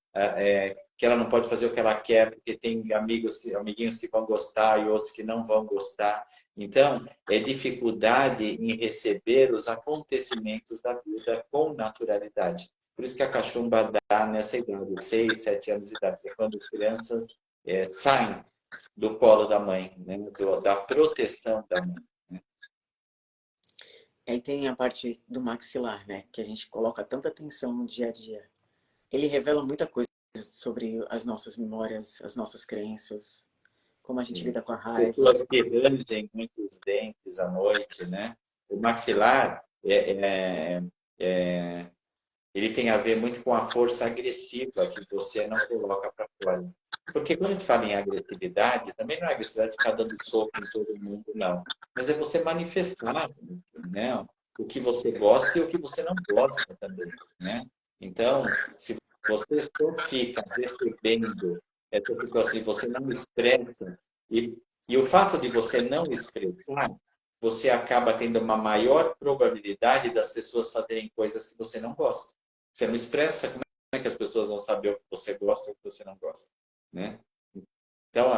que ela não pode fazer o que ela quer, porque tem amiguinhos que vão gostar e outros que não vão gostar. Então, é dificuldade em receber os acontecimentos da vida com naturalidade. Por isso que a cachumba dá nessa idade, 6, 7 anos de idade, é quando as crianças saem do colo da mãe, né? Da proteção da mãe. Né? Aí tem a parte do maxilar, né? Que a gente coloca tanta atenção no dia a dia. Ele revela muita coisa sobre as nossas memórias, as nossas crenças, como a gente lida com a As raiva. pessoas que rangem muito os dentes à noite, né? O maxilar ele tem a ver muito com a força agressiva que você não coloca para fora. Porque quando a gente fala em agressividade, também não é agressividade de ficar dando soco em todo mundo, não. Mas é você manifestar, né, o que você gosta e o que você não gosta também, né? Então, se você só fica recebendo essa situação e você não expressa, e o fato de você não expressar, você acaba tendo uma maior probabilidade das pessoas fazerem coisas que você não gosta. Você não expressa, como é que as pessoas vão saber o que você gosta e o que você não gosta, né? Então,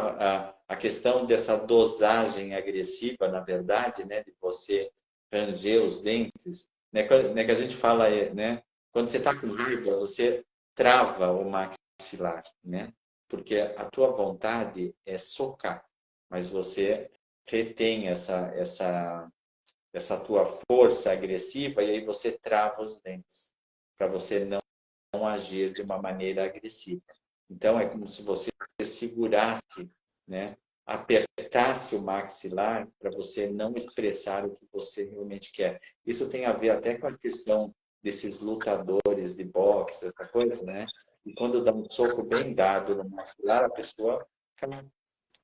a questão dessa dosagem agressiva, na verdade, né, de você ranger os dentes, né, que a gente fala, né, quando você está com raiva, você trava o maxilar, né? Porque a tua vontade é socar, mas você retém essa tua força agressiva e aí você trava os dentes para você não agir de uma maneira agressiva. Então é como se você segurasse, né, apertasse o maxilar para você não expressar o que você realmente quer. Isso tem a ver até com a questão desses lutadores de boxe, essa coisa, né? E quando dá um soco bem dado no maxilar, a pessoa fica,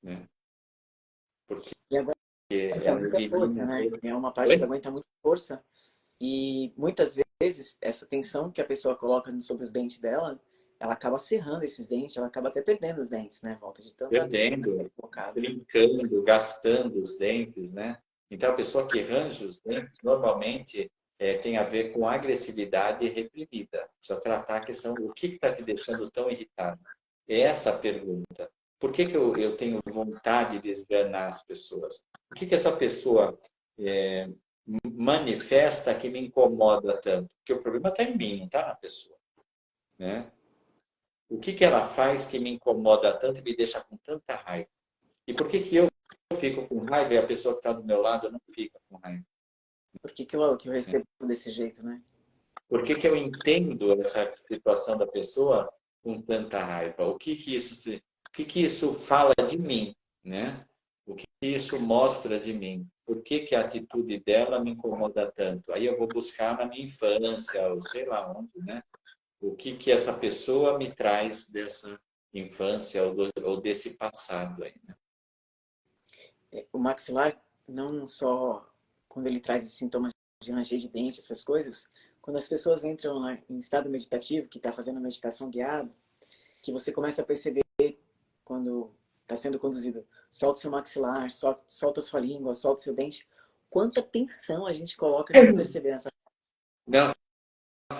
né? Porque E agora aguenta ela muita força, elimina né? todo. É uma parte que Oi? aguenta muita força. E muitas vezes essa tensão que a pessoa coloca sobre os dentes dela ela acaba serrando esses dentes, ela acaba até perdendo os dentes, né? Volta de tanta Perdendo, brincando, gastando os dentes, né? Então, a pessoa que range os dentes, normalmente, tem a ver com agressividade reprimida. Precisa tratar a questão, o que está te deixando tão irritado? É essa a pergunta. Por que eu tenho vontade de esganar as pessoas? O que essa pessoa manifesta que me incomoda tanto? Porque o problema está em mim, não está na pessoa, né? O que ela faz que me incomoda tanto e me deixa com tanta raiva? E por que eu fico com raiva e a pessoa que está do meu lado não fica com raiva? Por que eu recebo desse jeito, né? Por que eu entendo essa situação da pessoa com tanta raiva? O que isso fala de mim, né? O que isso mostra de mim? Por que a atitude dela me incomoda tanto? Aí eu vou buscar na minha infância, ou sei lá onde, né? O que essa pessoa me traz dessa infância ou desse passado aí, né? O maxilar, não só quando ele traz esses sintomas de ranger de dente, essas coisas, quando as pessoas entram em estado meditativo, que está fazendo a meditação guiada, que você começa a perceber quando está sendo conduzido, solta o seu maxilar, solta a sua língua, solta o seu dente, quanta tensão a gente coloca sem perceber nessa. Não.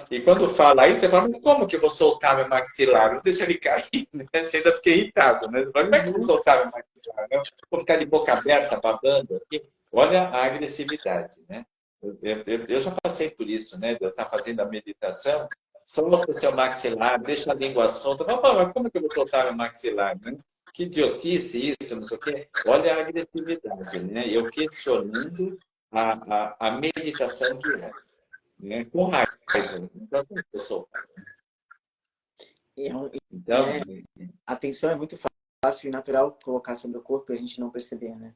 E quando fala aí, você fala, mas como que eu vou soltar meu maxilar? Não deixa ele cair, né? Você ainda fica irritado, né? Mas como é que eu vou soltar meu maxilar? Né? Vou ficar de boca aberta, babando aqui. Olha a agressividade, né? Eu já passei por isso, né? De eu estar fazendo a meditação, solta o seu maxilar, deixa a língua solta. Mas como é que eu vou soltar meu maxilar, né? Que idiotice isso, não sei o quê. Olha a agressividade, né? Eu questionando a meditação que é, né? Com raiva. Então, eu sou. Então, A tensão é muito fácil e natural colocar sobre o corpo e a gente não perceber, né?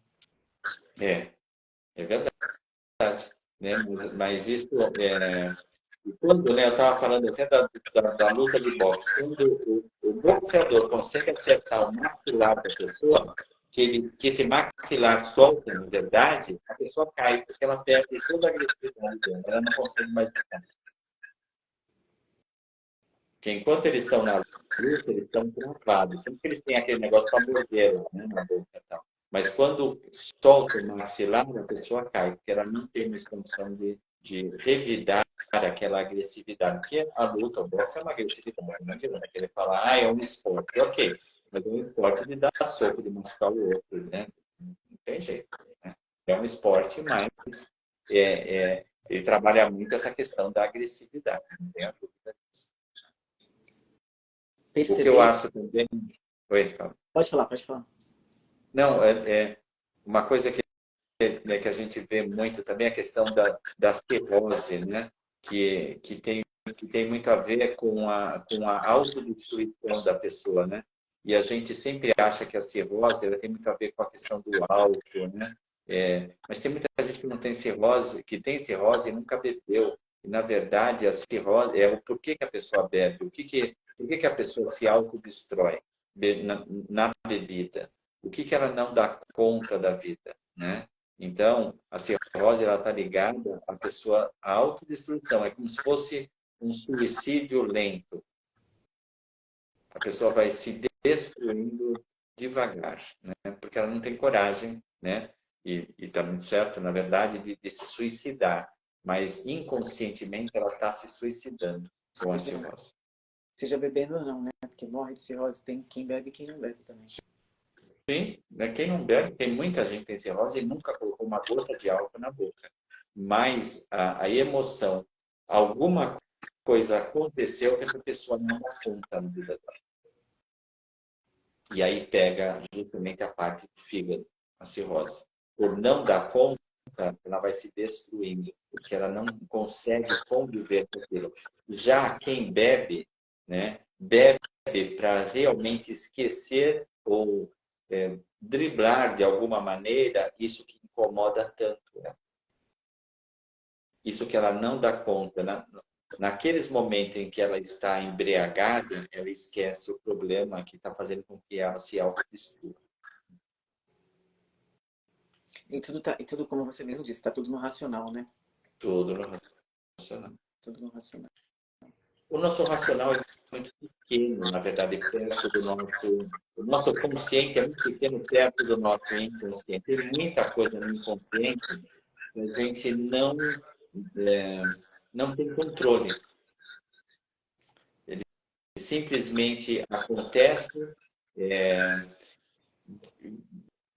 é verdade. Né? Mas isso quando, né, eu estava falando até da luta de boxe, quando o boxeador consegue acertar o maxilar da pessoa, que esse maxilar solta, na verdade, a pessoa cai, porque ela perde toda a agressividade dela, ela não consegue mais ficar. Porque enquanto eles estão na luta, eles estão travados. Sempre que eles têm aquele negócio para morder lá, né, na boca e tal. Mas quando solta o maxilar, a pessoa cai, porque ela não tem mais condição de revidar aquela agressividade. Porque a luta, o boxe é uma agressividade, não adianta querer falar, é um esporte. Ok, mas é um esporte de dar soco, de machucar o outro, né? Não tem jeito. Né? É um esporte, mas ele trabalha muito essa questão da agressividade, não tem a dúvida disso. O que eu acho também... Oi, calma. Pode falar, pode falar. Não, uma coisa né, que a gente vê muito também, a questão da cirrose, né? Que tem muito a ver com a autodestruição da pessoa, né? E a gente sempre acha que a cirrose ela tem muito a ver com a questão do álcool, né? Mas tem muita gente que não tem cirrose, que tem cirrose e nunca bebeu. E, na verdade, a cirrose é o porquê que a pessoa bebe, por que a pessoa se autodestrói na bebida, o que ela não dá conta da vida, né? Então, a cirrose está ligada à pessoa, à autodestruição. É como se fosse um suicídio lento. A pessoa vai se destruindo devagar, né? Porque ela não tem coragem, né? E está muito certo, na verdade, de se suicidar. Mas inconscientemente ela está se suicidando com a cirrose. Seja bebendo ou não, né? Porque morre de cirrose, tem quem bebe e quem não bebe também. Sim, né? Quem não bebe, tem muita gente que tem cirrose e nunca colocou uma gota de álcool na boca. Mas a emoção, alguma coisa aconteceu que essa pessoa não dá conta na vida dela. E aí pega justamente a parte do fígado, a cirrose. Por não dar conta, ela vai se destruindo, porque ela não consegue conviver com aquilo. Já quem bebe, né, bebe para realmente esquecer ou driblar de alguma maneira isso que incomoda tanto. Né? Isso que ela não dá conta. Naqueles momentos em que ela está embriagada, ela esquece o problema que está fazendo com que ela se autodestrua. E tudo, como você mesmo disse, está tudo no racional, né? Tudo no racional. Tudo no racional. O nosso racional é muito pequeno, na verdade, perto do nosso... O nosso consciente é muito pequeno perto do nosso inconsciente. Tem muita coisa no inconsciente que a gente não tem controle. Ele simplesmente acontece,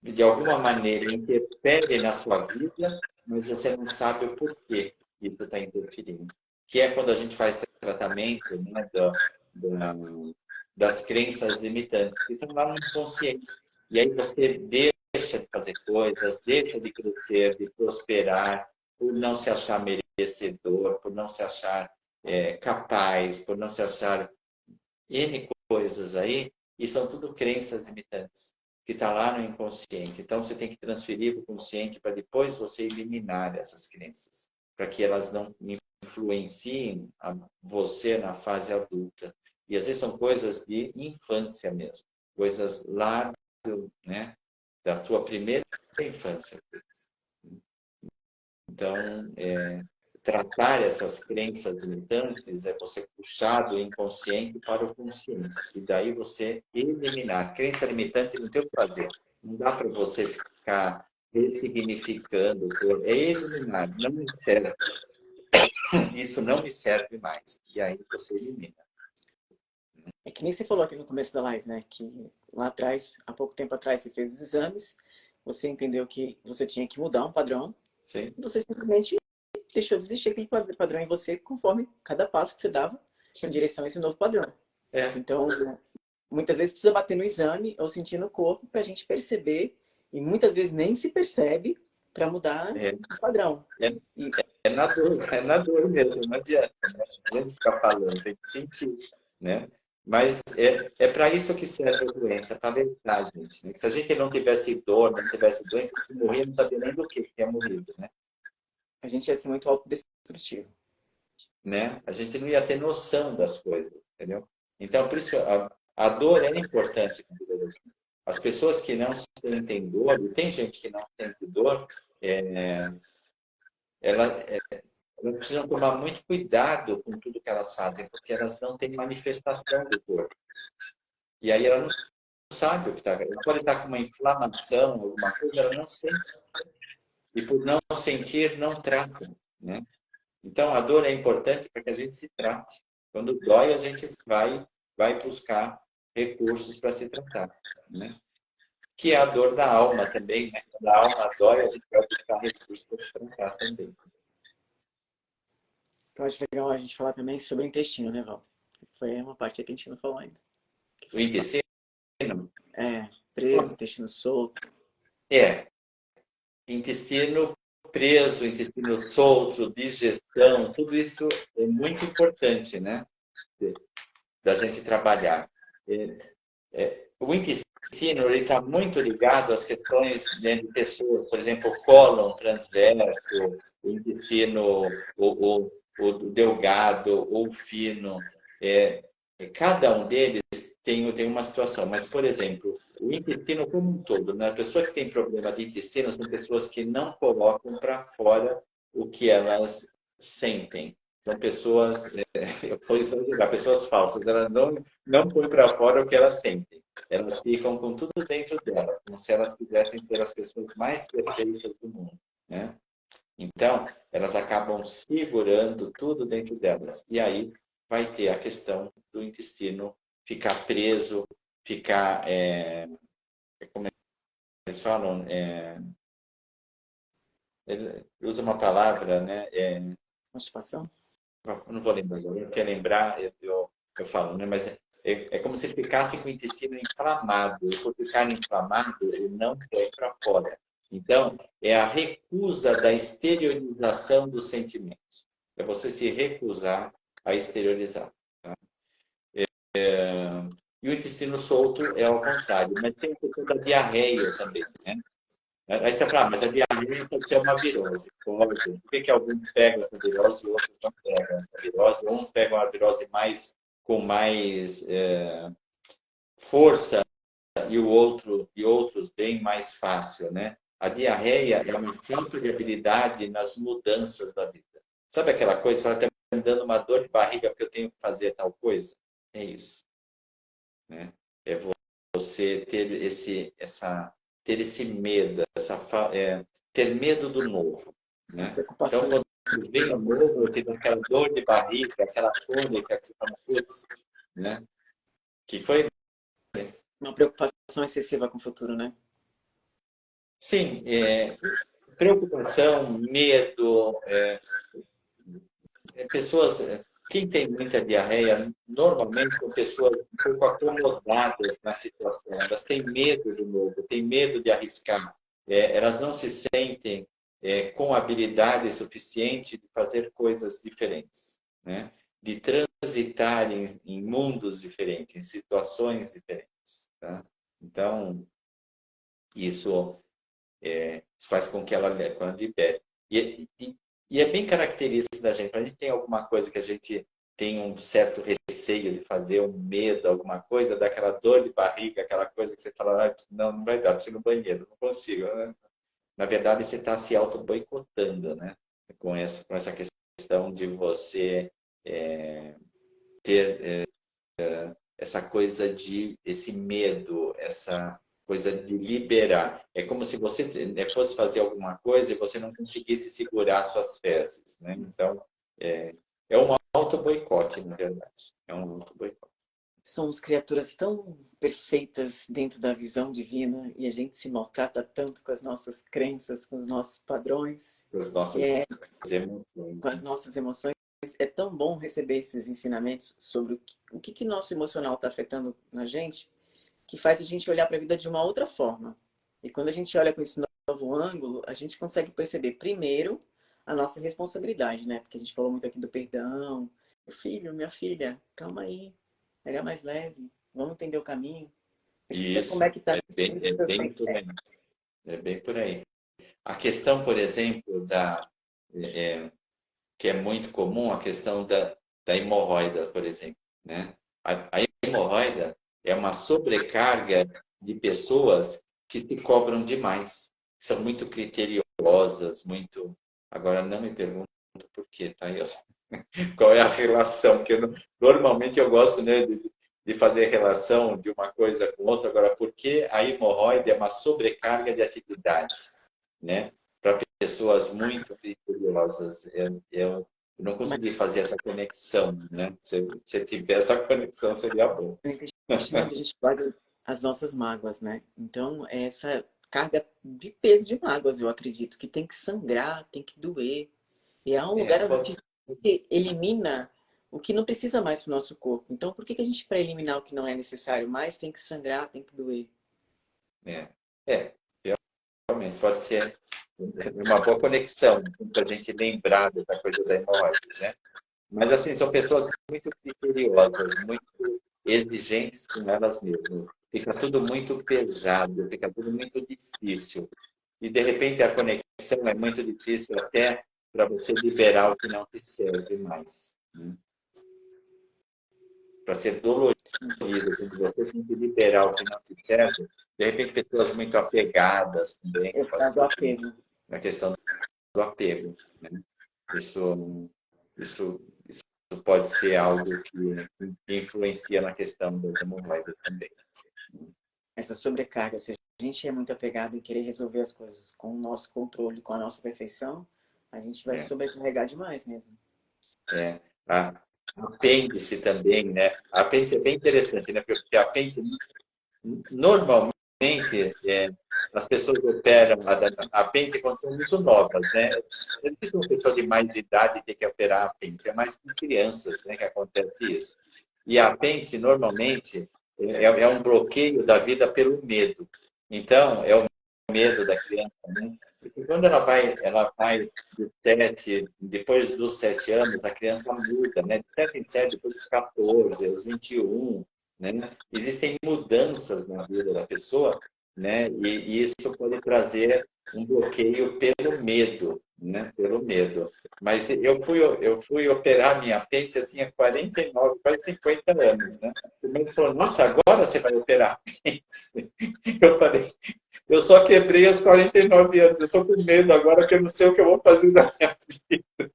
de alguma maneira interfere na sua vida, mas você não sabe o porquê isso está interferindo. Que é quando a gente faz tratamento, né, das crenças limitantes, que estão lá no inconsciente. E aí você deixa de fazer coisas, deixa de crescer, de prosperar, por não se achar merecedor, por não se achar capaz, por não se achar N coisas aí, e são tudo crenças limitantes, que está lá no inconsciente. Então, você tem que transferir para o consciente para depois você eliminar essas crenças, para que elas não influenciem você na fase adulta. E às vezes são coisas de infância mesmo, coisas lá né, da sua primeira infância. Então, tratar essas crenças limitantes é você puxar do inconsciente para o consciente. E daí você eliminar. Crença limitante não tem o que fazer. Não dá para você ficar ressignificando. É eliminar. Não me serve. Isso não me serve mais. E aí você elimina. É que nem você falou aqui no começo da live, né? Que lá atrás, há pouco tempo atrás, você fez os exames, você entendeu que você tinha que mudar um padrão. Sim. E você simplesmente deixou de existir aquele padrão em você conforme cada passo que você dava em direção a esse novo padrão. Então, muitas vezes precisa bater no exame ou sentir no corpo para a gente perceber, e muitas vezes nem se percebe para mudar esse padrão. É na dor mesmo, não adianta, né? A gente ficar falando, tem que sentir, né? Mas é para isso que serve a doença, para alertar a gente, né? Se a gente não tivesse dor, não tivesse doença, se morrer, não sabia nem do que é morrido, né? A gente ia ser muito autodestrutivo. Né? A gente não ia ter noção das coisas, entendeu? Então, por isso, a dor é importante na vida da gente. As pessoas que não sentem dor, e tem gente que não sente dor, elas precisam tomar muito cuidado com tudo que elas fazem, porque elas não têm manifestação do corpo. E aí ela não sabe o que está. Ela pode estar com uma inflamação, alguma coisa, ela não sente. E por não sentir, não trata, né? Então, a dor é importante para que a gente se trate. Quando dói, a gente vai buscar recursos para se tratar, né? Que é a dor da alma também, né? Quando a alma dói, a gente vai buscar recursos para se tratar também. Eu acho legal a gente falar também sobre o intestino, né, Walter? Foi uma parte que a gente não falou ainda. O intestino? Preso, intestino solto. Intestino preso, intestino solto, digestão, tudo isso é muito importante, né? Da gente trabalhar. O intestino está muito ligado às questões, né, de pessoas, por exemplo, o cólon transverso, o intestino o delgado ou fino. Cada um deles tem uma situação, mas, por exemplo, o intestino como um todo, né? A pessoa que tem problema de intestino são pessoas que não colocam para fora o que elas sentem. São pessoas, pessoas falsas, elas não põem para fora o que elas sentem. Elas ficam com tudo dentro delas, como se elas quisessem ser as pessoas mais perfeitas do mundo, né? Então, elas acabam segurando tudo dentro delas. E aí vai ter a questão do intestino ficar preso, ficar, como eles falam, ele usa uma palavra, né? Constipação? Não vou lembrar agora, eu quero lembrar, eu falo, né? Mas é como se ele ficasse com o intestino inflamado. E por ficar inflamado, ele não põe para fora. Então, é a recusa da exteriorização dos sentimentos. É você se recusar a exteriorizar. Tá? E o intestino solto é ao contrário. Mas tem a questão da diarreia também, né? Aí você fala, mas a diarreia pode ser uma virose. Pode. Por que alguns pegam essa virose e outros não pegam essa virose? Uns pegam a virose com mais força e outros bem mais fácil, né? A diarreia é uma falta de habilidade nas mudanças da vida. Sabe aquela coisa? Fala, tem me dando uma dor de barriga porque eu tenho que fazer tal coisa. É isso. Né? É você ter ter esse medo, ter medo do novo. Né? Então, quando vem o novo, eu tenho aquela dor de barriga, aquela cólica que você fala, putz, né? Que foi... Uma preocupação excessiva com o futuro, né? Sim, preocupação, medo, pessoas... Quem tem muita diarreia, normalmente são pessoas um pouco acomodadas na situação. Elas têm medo do novo, têm medo de arriscar. Elas não se sentem com habilidade suficiente de fazer coisas diferentes, né? De transitar em mundos diferentes, em situações diferentes. Tá? Então, isso faz com que ela libere. E é bem característico da gente. A gente tem alguma coisa que a gente tem um certo receio de fazer, um medo, alguma coisa, daquela dor de barriga, aquela coisa que você fala, não vai dar, preciso ir no banheiro, não consigo. Né? Na verdade, você está se auto-boicotando, né? Com essa questão de você ter essa coisa esse medo, essa coisa de liberar. É como se você fosse fazer alguma coisa e você não conseguisse segurar suas fezes, né? Então, é um auto-boicote, na verdade. É um auto-boicote. Somos criaturas tão perfeitas dentro da visão divina e a gente se maltrata tanto com as nossas crenças, com os nossos padrões. Com as nossas emoções. Com as nossas emoções. É tão bom receber esses ensinamentos sobre o que nosso emocional está afetando na gente, que faz a gente olhar para a vida de uma outra forma. E quando a gente olha com esse novo ângulo, a gente consegue perceber, primeiro, a nossa responsabilidade, né? Porque a gente falou muito aqui do perdão. Meu filho, minha filha, calma aí. Pega mais leve. Vamos entender o caminho. Isso, como é que tá bem por aí. É bem por aí. A questão, por exemplo, que é muito comum, a questão da hemorroida, por exemplo. Né? A hemorroida é uma sobrecarga de pessoas que se cobram demais, são muito criteriosas, muito... Agora, não me pergunto por quê, tá? Qual é a relação? Porque normalmente eu gosto, né, de fazer relação de uma coisa com outra. Agora, por que a hemorroida é uma sobrecarga de atividade? Né? Para pessoas muito criteriosas. Eu não consegui fazer essa conexão, né? Se tiver essa conexão, seria bom. A gente guarda as nossas mágoas, né? Então, é essa carga de peso de mágoas, eu acredito, que tem que sangrar, tem que doer. E há um lugar onde que elimina o que não precisa mais para o nosso corpo. Então, por que a gente, para eliminar o que não é necessário mais, tem que sangrar, tem que doer? Realmente, pode ser uma boa conexão para a gente lembrar dessa coisa da hemorroida, né? Mas, assim, são pessoas muito criteriosas, muito exigentes com elas mesmas. Fica tudo muito pesado, fica tudo muito difícil. E, de repente, a conexão é muito difícil até para você liberar o que não te serve mais. Né? Para ser dolorido, assim, você tem que liberar o que não te serve. De repente, pessoas muito apegadas também. Do apego. Na questão do apego. Né? Isso pode ser algo que influencia na questão do hemorroida também. Essa sobrecarga, se a gente é muito apegado em querer resolver as coisas com o nosso controle, com a nossa perfeição, a gente vai sobrecarregar demais mesmo. Apêndice também, né? Apêndice é bem interessante, né? Porque apêndice, normalmente, as pessoas operam a apêndice quando são muito novas, né? É difícil uma pessoa de mais idade ter que operar a apêndice, é mais com crianças, né, que acontece isso. E a apêndice, normalmente, é um bloqueio da vida pelo medo. Então, é o medo da criança, né? Porque quando ela vai depois dos 7 anos, a criança muda, né? De 7 em 7, depois dos 14, aos 21, né? Existem mudanças na vida da pessoa, né? E isso pode trazer um bloqueio pelo medo, né? Pelo medo. Mas eu fui operar minha apêndice, eu tinha 49, quase 50 anos, né? O médico falou, nossa, agora você vai operar a apêndice? Eu falei, eu só quebrei aos 49 anos, eu estou com medo agora que eu não sei o que eu vou fazer na minha vida.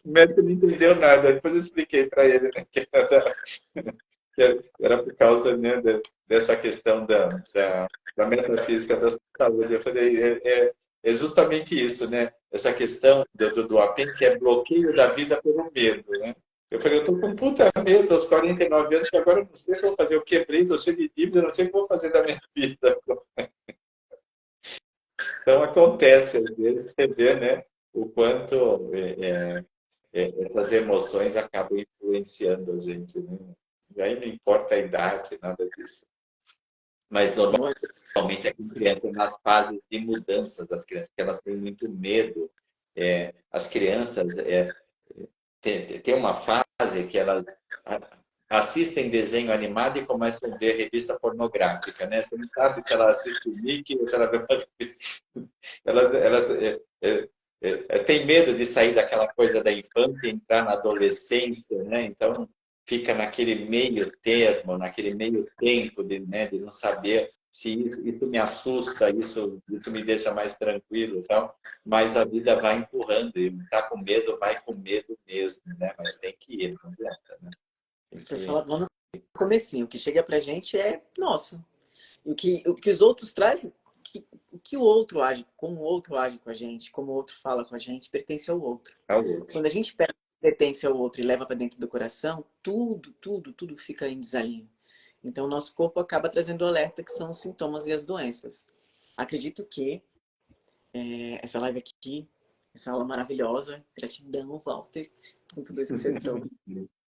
O médico não entendeu nada. Depois eu expliquei para ele, né, que era por causa, né, dessa questão da metafísica da saúde. Eu falei, é justamente isso, né? Essa questão do apego, que é bloqueio da vida pelo medo, né? Eu falei, eu estou com puta medo aos 49 anos, que agora eu não sei o que eu vou fazer. Eu quebrei, estou cheio de dívida, não sei o que eu vou fazer da minha vida. Então, acontece, às vezes, você vê, né, o quanto essas emoções acabam influenciando a gente, né? E aí não importa a idade, nada disso. Mas normalmente é com crianças nas fases de mudança das crianças, que elas têm muito medo. As crianças tem uma fase que elas assistem desenho animado e começam a ver revista pornográfica, né? Você não sabe se ela assiste o Mickey ou se ela vê uma revista. Elas têm medo de sair daquela coisa da infância e entrar na adolescência, né? Então fica naquele meio termo, naquele meio tempo de, né, de não saber se isso me assusta, isso me deixa mais tranquilo, então, mas a vida vai empurrando, e tá com medo, vai com medo mesmo, né? Mas tem que ir, não adianta, né? Foi falado lá no comecinho, o que chega pra gente é nosso. O que os outros trazem, o que o outro age, como o outro age com a gente, como o outro fala com a gente, pertence ao outro. Quando a gente pega o que pertence ao outro e leva para dentro do coração, tudo fica em desalinho. Então, o nosso corpo acaba trazendo o alerta, que são os sintomas e as doenças. Acredito que essa live aqui, essa aula maravilhosa, gratidão, Walter, com tudo isso que você trouxe.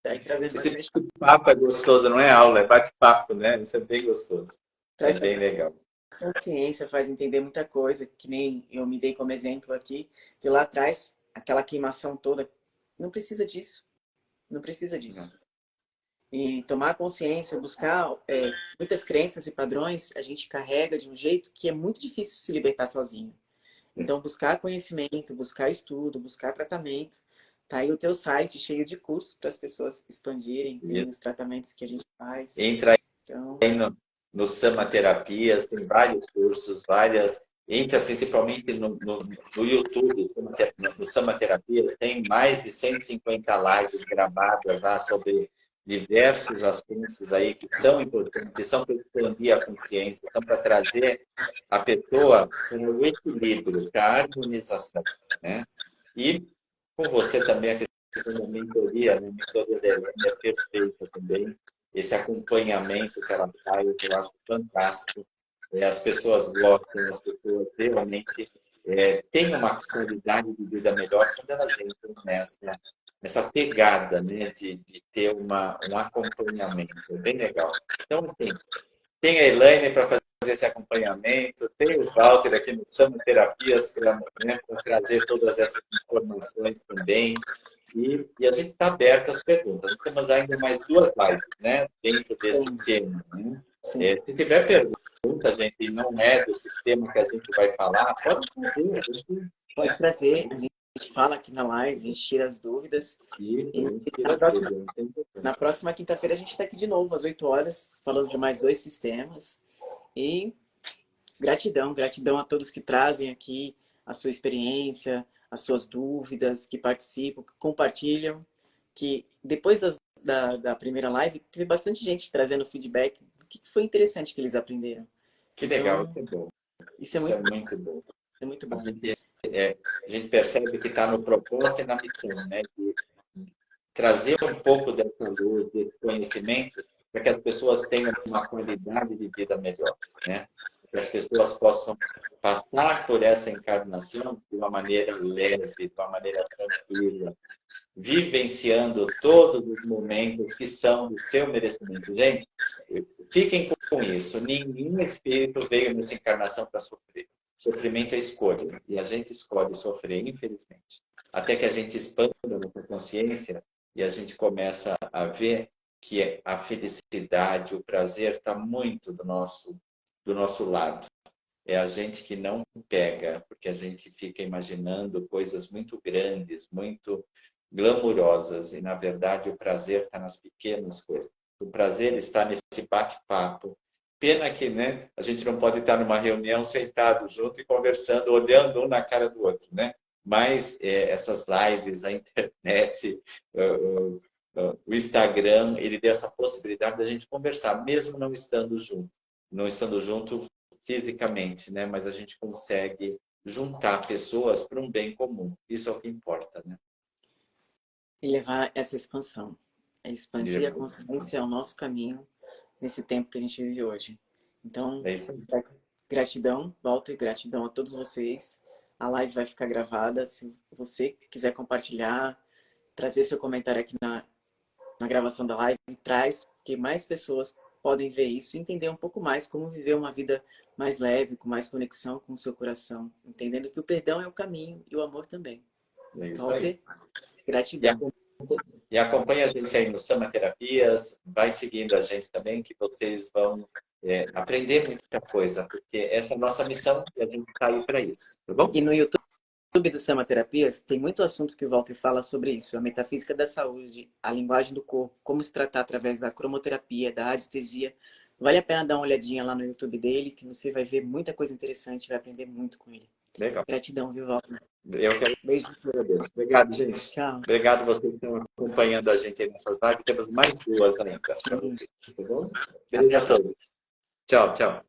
Tá aí trazendo Esse bastante. bate-papo é gostoso, não é aula, é bate-papo, né? Isso é bem gostoso. É Traz bem legal. consciência, faz entender muita coisa, que nem eu me dei como exemplo aqui, de lá atrás, aquela queimação toda. Não precisa disso. Não precisa disso. E tomar consciência, buscar muitas crenças e padrões, a gente carrega de um jeito que é muito difícil se libertar sozinho. Então, buscar conhecimento, buscar estudo, buscar tratamento. Tá aí o teu site cheio de cursos para as pessoas expandirem, verem os tratamentos que a gente faz. Entra Então, aí no Sama Terapias, tem vários cursos, várias. Entra principalmente no YouTube, no Sama Terapias, tem mais de 150 lives gravadas lá sobre diversos assuntos aí que são importantes, que são para expandir a consciência, são para trazer a pessoa para o equilíbrio, para a harmonização, né? E com você também a questão da mentoria, né? A mentoria da Helena é perfeita também. Esse acompanhamento que ela faz, eu acho fantástico. As pessoas gostam, as pessoas realmente têm uma qualidade de vida melhor quando elas entram nessa pegada, né, de ter um acompanhamento. É bem legal. Então, assim, tem a Elaine para fazer esse acompanhamento, tem o Walter aqui no Sama Terapias para, né, trazer todas essas informações também. E a gente está aberto às perguntas. Nós temos ainda mais 2 lives, né, dentro desse tema. Né? Se tiver pergunta, gente, e não é do sistema que a gente vai falar, pode fazer. pode trazer. A gente fala aqui na live, a gente tira as dúvidas. E na próxima quinta-feira a gente está aqui de novo, às 8 horas, falando de mais 2 sistemas. E gratidão a todos que trazem aqui a sua experiência, as suas dúvidas, que participam, que compartilham. Que depois da primeira live, teve bastante gente trazendo feedback do que foi interessante que eles aprenderam. Que legal, isso é bom. Isso é muito bom. É muito bom. A gente percebe que está no propósito e na missão, né? De trazer um pouco dessa luz, desse conhecimento, para que as pessoas tenham uma qualidade de vida melhor, né? Que as pessoas possam passar por essa encarnação de uma maneira leve, de uma maneira tranquila, vivenciando todos os momentos que são do seu merecimento. Gente, fiquem com isso. Nenhum espírito veio nessa encarnação para sofrer. Sofrimento é escolha. E a gente escolhe sofrer, infelizmente. Até que a gente expanda a nossa consciência e a gente começa a ver que a felicidade, o prazer está muito do nosso lado. É a gente que não pega, porque a gente fica imaginando coisas muito grandes, muito glamurosas. E, na verdade, o prazer está nas pequenas coisas. O prazer está nesse bate-papo. Pena que, né, a gente não pode estar numa reunião sentado junto e conversando, olhando um na cara do outro, né? Mas essas lives, a internet, o Instagram, ele deu essa possibilidade da gente conversar, mesmo não estando junto. Não estando junto fisicamente, né? Mas a gente consegue juntar pessoas para um bem comum. Isso é o que importa, né? E levar essa expansão. É expandir a consciência ao nosso caminho nesse tempo que a gente vive hoje. Então, É isso aí. gratidão, Walter, gratidão a todos vocês. A live vai ficar gravada. Se você quiser compartilhar, trazer seu comentário aqui na gravação da live, traz, porque mais pessoas podem ver isso e entender um pouco mais como viver uma vida mais leve, com mais conexão com o seu coração, entendendo que o perdão é o caminho e o amor também. É isso Walter, aí. gratidão. E acompanha a gente aí no Sama Terapias, vai seguindo a gente também, que vocês vão aprender muita coisa, porque essa é a nossa missão e a gente está aí para isso, tá bom? E no YouTube do Sama Terapias tem muito assunto que o Walter fala sobre isso, a metafísica da saúde, a linguagem do corpo, como se tratar através da cromoterapia, da anestesia. Vale a pena dar uma olhadinha lá no YouTube dele, que você vai ver muita coisa interessante, vai aprender muito com ele. Legal. Gratidão, viu, Walter? Eu quero Beijo. agradecer. Obrigado, gente. Tchau. Obrigado vocês que estão acompanhando a gente aí nessas lives. Temos mais duas ainda. Sim. Tá bom? Beijo a todos. Tchau, tchau.